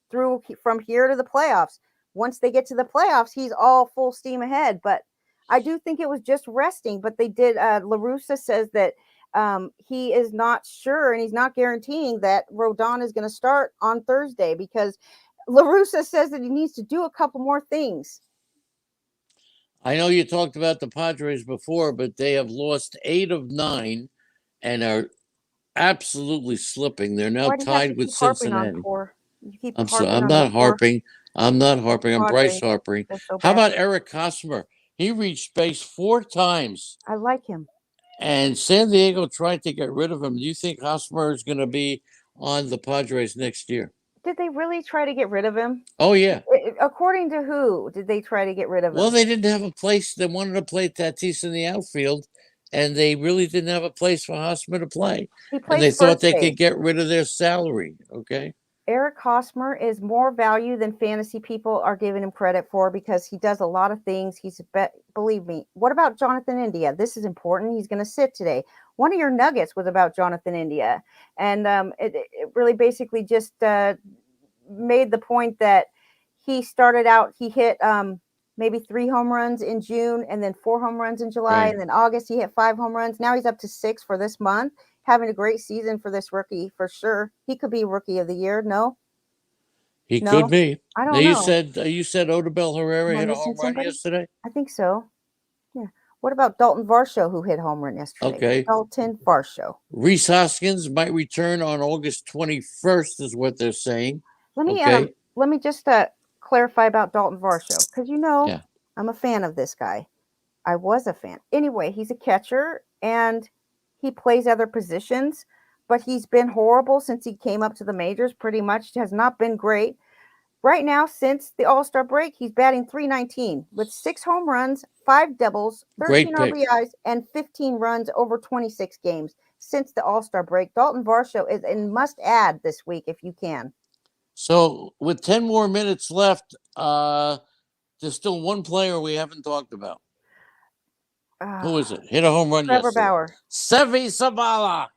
through from here to the playoffs. Once they get to the playoffs, he's all full steam ahead. But I do think it was just resting. But they did. La Russa says that he is not sure and he's not guaranteeing that Rodon is going to start on Thursday because La Russa says that he needs to do a couple more things. I know you talked about the Padres before, but they have lost 8 of 9 and are absolutely slipping. They're now tied with Cincinnati. I'm not harping. I'm not harping. I'm Bryce Padres. harping. That's so How bad. about Eric Hosmer? He reached base 4 times, I like him. and San Diego tried to get rid of him. Do you think Hosmer is going to be on the Padres next year? Did they really try to get rid of him? Oh, yeah. According to who did they try to get rid of Well, him? they didn't have a place. They wanted to play Tatis in the outfield, and they really didn't have a place for Hosmer to play. He And plays they thought first they base. could get rid of their salary. Okay. Eric Hosmer is more value than fantasy people are giving him credit for because he does a lot of things. Believe me. What about Jonathan India? This is important. He's going to sit today. One of your nuggets was about Jonathan India, and it really basically just made the point that he started out. He hit maybe 3 home runs in June, and then 4 home runs in July, Right. and then August he hit 5 home runs. Now he's up to 6 for this month. Having a great season for this rookie for sure. He could be rookie of the year. No, He could no, be. I Now don't know. you said Odubel Herrera Am I hit a missing home run somebody? yesterday. I think so. Yeah. What about Dalton Varsho, who hit home run yesterday? Okay. Dalton Varsho. Reese Hoskins might return on August 21st, is what they're saying. Let me Okay. let me just clarify about Dalton Varsho because Yeah. I'm a fan of this guy. I was a fan. Anyway, he's a catcher and he plays other positions, but he's been horrible since he came up to the majors. Pretty much has not been great. Right now, since the All-Star break, he's batting .319 with 6 home runs, 5 doubles, Great 13 pick. RBIs, and 15 runs over 26 games since the All-Star break. Dalton Varsho is a must-add this week if you can. So with 10 more minutes left, there's still one player we haven't talked about. Who is it? Hit a home run Trevor yesterday. Bauer. Sevi Sabala.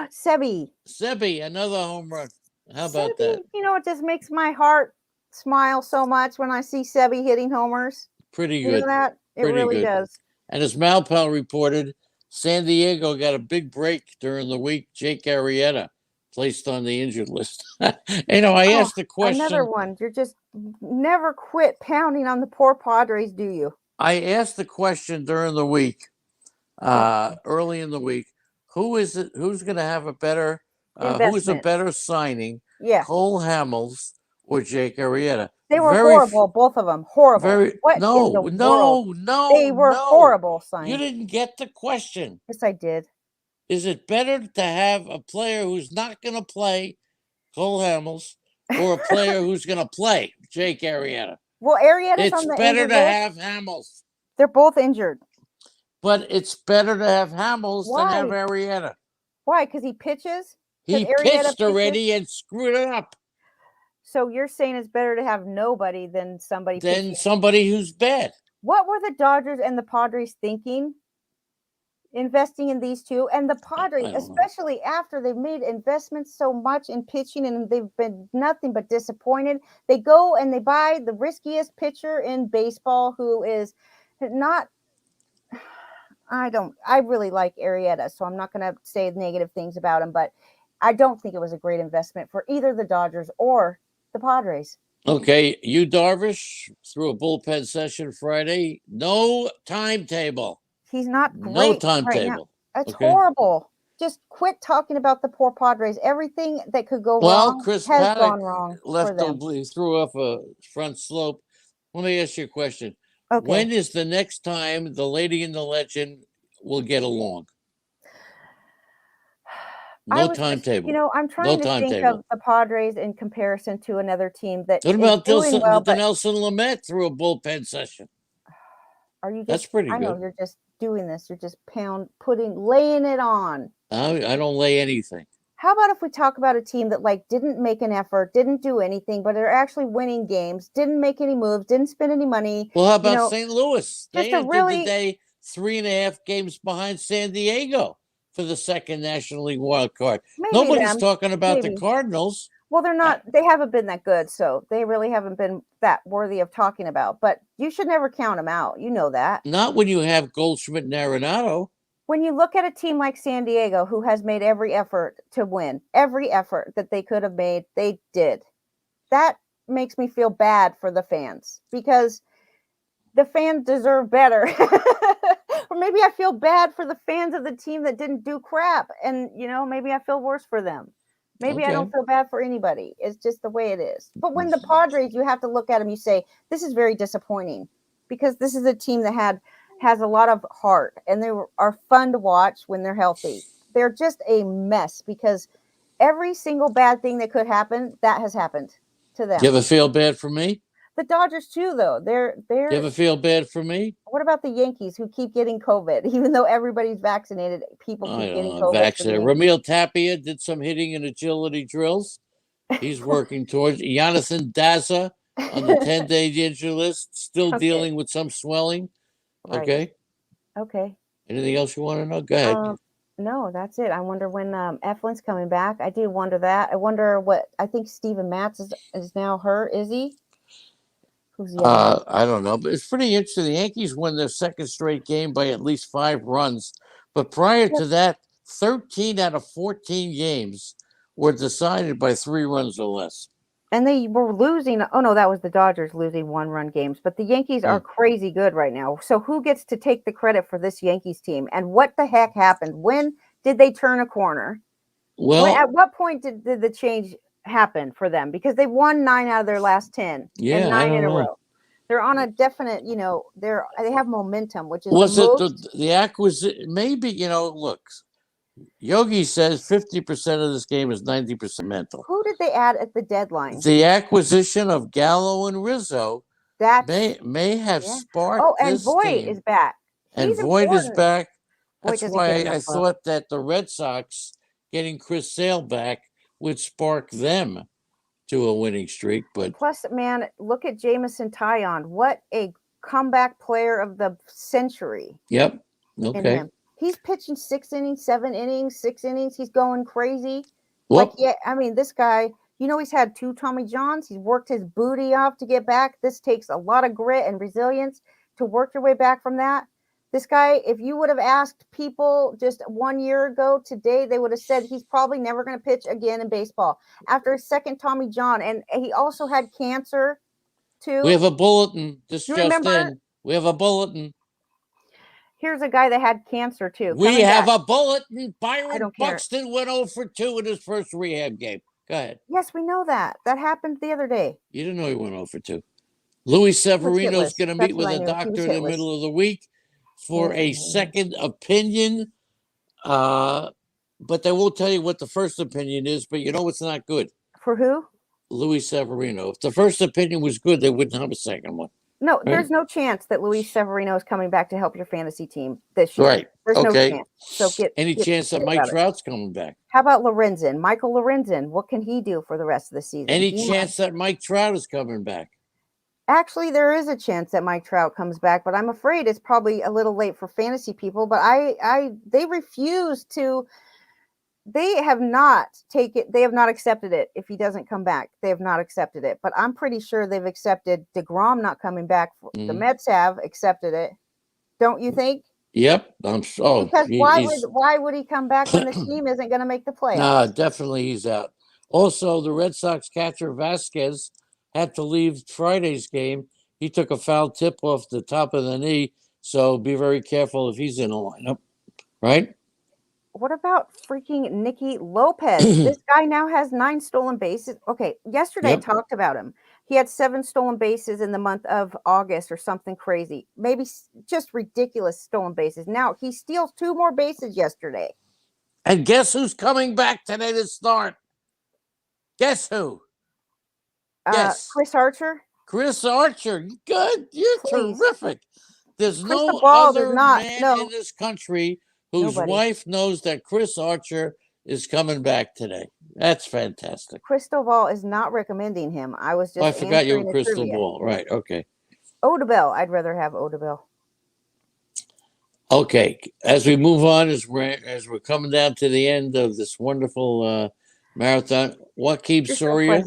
Sebi. Sebi, another home run. How about that? You know, it just makes my heart smile so much when I see Sebi hitting homers. Pretty You know good. that? It Pretty really good. does. And as Malpal reported, San Diego got a big break during the week. Jake Arrieta placed on the injured list. I asked the question. Another one. You're just never quit pounding on the poor Padres, do you? I asked the question during the week, early in the week, who's going to have a better, who's a Investment. better signing, Yeah. Cole Hamels or Jake Arrieta? They were horrible, both of them. Horrible. What in the world? They were horrible, signs. You didn't get the question. Yes, I did. Is it better to have a player who's not going to play, Cole Hamels, or a player who's going to play, Jake Arrieta? Well, Arrieta's It's on the better injured to list. have Hamels. They're both injured. But it's better to have Hamels than Why? have Arrieta. Why? Because he pitches? He pitched already and screwed it up. So you're saying it's better to have nobody than somebody Than somebody who's bad. What were the Dodgers and the Padres thinking? Investing in these two, and the Padres, especially after they've made investments so much in pitching and they've been nothing but disappointed. They go and they buy the riskiest pitcher in baseball who is not. I really like Arrieta, so I'm not going to say negative things about him, but I don't think it was a great investment for either the Dodgers or the Padres. Okay, Yu Darvish threw a bullpen session Friday. No timetable. He's not great. No timetable. Right now. That's horrible. Just quit talking about the poor Padres. Everything that could go wrong Chris has Paddock gone wrong. Left threw off a front slope. Let me ask you a question. Okay. When is the next time the lady and the legend will get along? No timetable. I'm trying to think of the Padres in comparison to another team that. What about Nelson Lamet threw a bullpen session? Are you just? That's pretty good. I know you're just doing this. You're just laying it on. I don't lay anything. How about if we talk about a team that didn't make an effort, didn't do anything, but they're actually winning games, didn't make any moves, didn't spend any money? Well, how about St. Louis? They ended the day 3.5 games behind San Diego for the second National League wild card. Nobody's talking about the Cardinals. Well, they're not. They haven't been that good, so they really haven't been that worthy of talking about. But you should never count them out. You know that. Not when you have Goldschmidt and Arenado. When you look at a team like San Diego, who has made every effort to win, every effort that they could have made, they did. That makes me feel bad for the fans because the fans deserve better. Or maybe I feel bad for the fans of the team that didn't do crap. And, maybe I feel worse for them. Maybe I Okay. don't feel bad for anybody. It's just the way it is. But when the Padres, you have to look at them, you say, this is very disappointing because this is a team that has a lot of heart and they are fun to watch when they're healthy. They're just a mess because every single bad thing that could happen, that has happened to them. You ever feel bad for me? The Dodgers too, though. You ever feel bad for me? What about the Yankees who keep getting COVID? Even though everybody's vaccinated, people I keep getting don't know. COVID for the Vaccinated. Yankees. Ramil Tapia did some hitting and agility drills. He's working towards Jonathan Daza on the 10-day injury list, still Okay. dealing with some swelling. Right. Okay. Okay. Anything else you want to know? Go ahead. No, that's it. I wonder when Eflin's coming back. I do wonder that. I wonder what I think Steven Matz is now hurt. Is he? Who's the other one? I don't know, but it's pretty interesting. The Yankees won their second straight game by at least 5 runs. But prior to that, 13 out of 14 games were decided by 3 runs or less. And they were losing. Oh, no, that was the Dodgers losing 1-run games. But the Yankees are crazy good right now. So who gets to take the credit for this Yankees team? And what the heck happened? When did they turn a corner? Well, at what point did the change happen for them? Because they won 9 out of their last 10 and 9 in a row. They're on a definite, they have momentum, which is was it the acquisition? Maybe, look, Yogi says 50% of this game is 90% mental. Who did they add at the deadline? The acquisition of Gallo and Rizzo may have sparked and this Voit team. is back. And Voit is back. That's why I thought that the Red Sox getting Chris Sale back would spark them to a winning streak. But plus, man, look at Jamison Tyon. What a comeback player of the century. Yep. Okay. He's pitching 6 innings, 7 innings, 6 innings. He's going crazy. Whoop. This guy, he's had 2 Tommy Johns. He's worked his booty off to get back. This takes a lot of grit and resilience to work your way back from that. This guy, if you would have asked people just 1 year ago today, they would have said he's probably never going to pitch again in baseball after his second Tommy John. And he also had cancer too. We have a bulletin. We have a bulletin. Here's a guy that had cancer too. We have a bulletin. Byron Buxton went 0 for 2 in his first rehab game. Go ahead. Yes, we know that. That happened the other day. You didn't know he went 0 for 2. Luis Severino's going to meet with a doctor in the middle of the week for a second opinion. But they won't tell you what the first opinion is, but it's not good. For who? Luis Severino. If the first opinion was good, they wouldn't have a second one. No, there's no chance that Luis Severino is coming back to help your fantasy team this year. Right. There's no chance. So any chance that Mike Trout's coming back? How about Lorenzen? Michael Lorenzen, what can he do for the rest of the season? Any chance that Mike Trout is coming back? Actually, there is a chance that Mike Trout comes back, but I'm afraid it's probably a little late for fantasy people. But they refuse to. They have not accepted it. If he doesn't come back, they have not accepted it. But I'm pretty sure they've accepted DeGrom not coming back. The Mets have accepted it. Don't you think? Yep. Because why would he come back when the team isn't going to make the playoffs? No, definitely he's out. Also, the Red Sox catcher Vasquez had to leave Friday's game. He took a foul tip off the top of the knee, so be very careful if he's in a lineup, right? What about freaking Nicky Lopez? This guy now has 9 stolen bases. Okay, yesterday I talked about him. He had 7 stolen bases in the month of August or something crazy. Maybe just ridiculous stolen bases. Now he steals 2 more bases yesterday. And guess who's coming back today to start? Guess who? Chris Archer. Chris Archer. Good. You're terrific. There's no other man in this country whose wife knows that Chris Archer is coming back today. That's fantastic. Crystal Ball is not recommending him. I was just I forgot you were Crystal Ball. Right. Okay. Odubel. I'd rather have Odubel. Okay. As we move on, as we're coming down to the end of this wonderful marathon, Joakim Soria,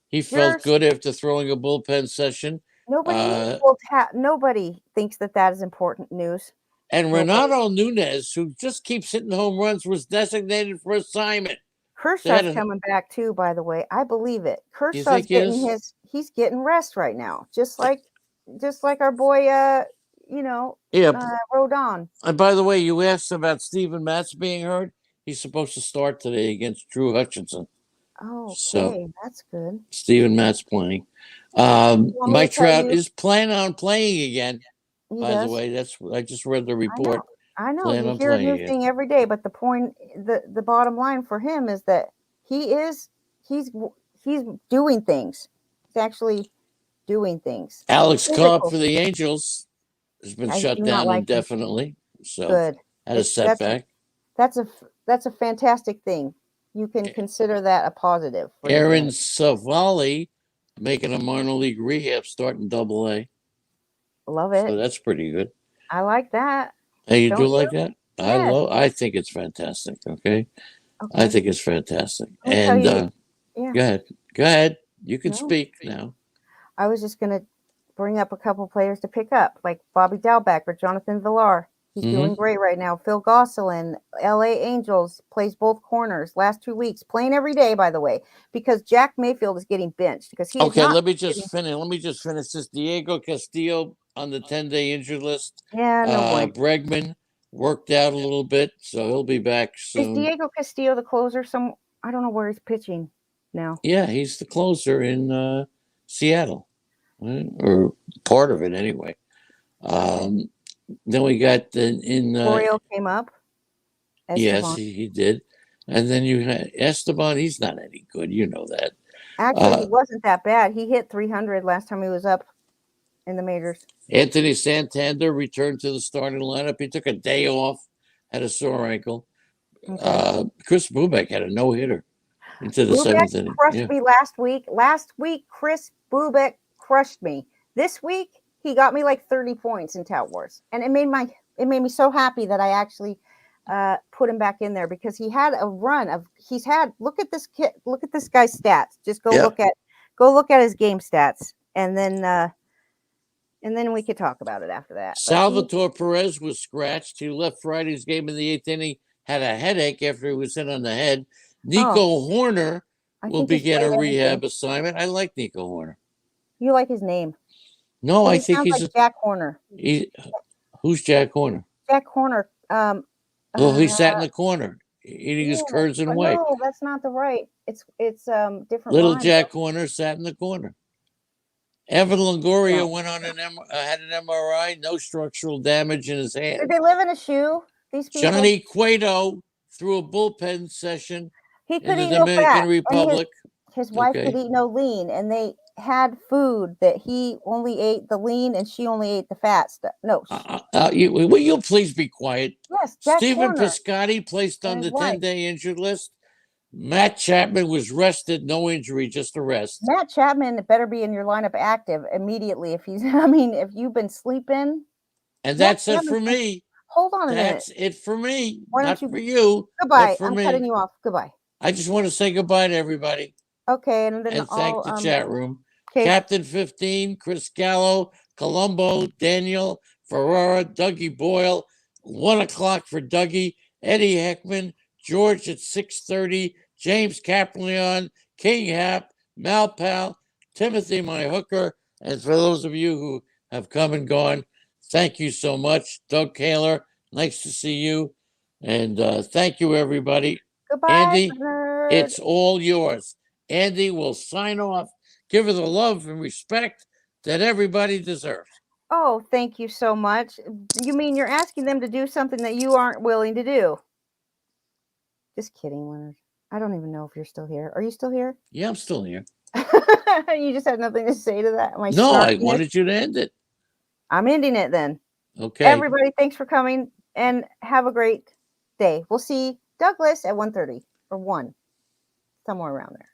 he felt good after throwing a bullpen session. Nobody thinks that is important news. And Renato Nunez, who just keeps hitting home runs, was designated for assignment. Kershaw's coming back too, by the way. I believe it. Kershaw's he's getting rest right now, just like our boy, Rodon. And by the way, you asked about Steven Matz being hurt. He's supposed to start today against Drew Hutchinson. Oh, So okay, that's good. Steven Matt's playing. Want me to Mike tell Trout you? is planning on playing again. He By the does. way, I just read the I know. report. I know. Plan You on hear a playing new again. thing every day, but the bottom line for him is that he's he's doing things. He's actually doing things. Alex Cobb Physical. for the Angels has been I shut do not down like him. indefinitely. So Good. had a setback. That's a fantastic thing. You can consider that a positive for the Aaron game. Savali making a minor league rehab start in Double-A. Love So it. that's pretty good. I like that. Hey, you do Don't you? like that? Yes. I think it's fantastic. Okay. I Okay. think it's fantastic. Let me tell And you. Yeah. go ahead. Go ahead. You can No. speak now. I was just gonna bring up a couple players to pick up, like Bobby Dalbec or Jonathan Villar. He's doing great right now. Phil Gosselin, LA Angels, plays both corners last 2 weeks, playing every day, by the way, because Jack Mayfield is getting benched because he is Okay, not let me just getting. finish. Let me just finish this. Diego Castillo on the 10-day injured list. Yeah, no bueno. Bregman worked out a little bit, so he'll be back Is soon. Diego Castillo the closer? I don't know where he's pitching now. Yeah, he's the closer in Seattle, right? Or part of it anyway. Then we got Oriole came up. yes, Esteban. he did. And then you had Esteban. He's not any good. You know that. Actually, he wasn't that bad. He hit 300 last time he was up in the majors. Anthony Santander returned to the starting lineup. He took a day off, had a sore ankle. Okay. Chris Bubeck had a no-hitter into the Bubeck seventh inning. crushed me last week. Last week, Chris Bubeck crushed me. This week, he got me like 30 points in Tout Wars, and it made me so happy that I actually put him back in there because he had a run of look at this guy's stats. Just go look at his game stats, and then we could talk about it after that. Salvatore Perez was scratched. He left Friday's game in the eighth inning, had a headache after he was hit on the head. Nico Horner will begin a rehab assignment. I like Nico Horner. You like his name? No, I think he's like Jack Horner. Who's Jack Horner? Jack Horner. Well, he sat in the corner eating his curds and whey. No, that's not the right. It's different. Little Jack Horner sat in the corner. Evan Longoria went on had an MRI, no structural damage in his hand. Did they live in a shoe? These people. Johnny Cueto threw a bullpen session in the Dominican Republic. His wife could eat no lean, and they had food that he only ate the lean and she only ate the fat stuff. No. Will you please be quiet? Yes, Jack Stephen Horner Piscotty placed on the 10-day injured list. Matt Chapman was rested, no injury, just a rest. Matt Chapman better be in your lineup active immediately if he's. I mean, if you've been sleeping. And that's it for me. Hold on a minute. That's it for me. Why Not don't you? for you. Goodbye. For I'm me. cutting you off. Goodbye. I just want to say goodbye to everybody. Okay, and then thank the chat room. Okay. Captain 15, Chris Gallo, Colombo, Daniel, Ferrara, Dougie Boyle, 1 o'clock for Dougie, Eddie Heckman, George at 6:30, James Caprileon, King Hap, Malpal, Timothy, my hooker, and for those of you who have come and gone, thank you so much. Doug Kaler, nice to see you. And thank you, everybody. Goodbye, Andy, Bernard. it's all yours. Andy will sign off. Give her the love and respect that everybody deserves. Oh, thank you so much. You mean you're asking them to do something that you aren't willing to do? Just kidding, Leonard. I don't even know if you're still here. Are you still here? Yeah, I'm still here. You just had nothing to say to that? No, I wanted you to end it. I'm ending it then. Okay. Everybody, thanks for coming and have a great day. We'll see Douglas at 1:30 or 1, somewhere around there.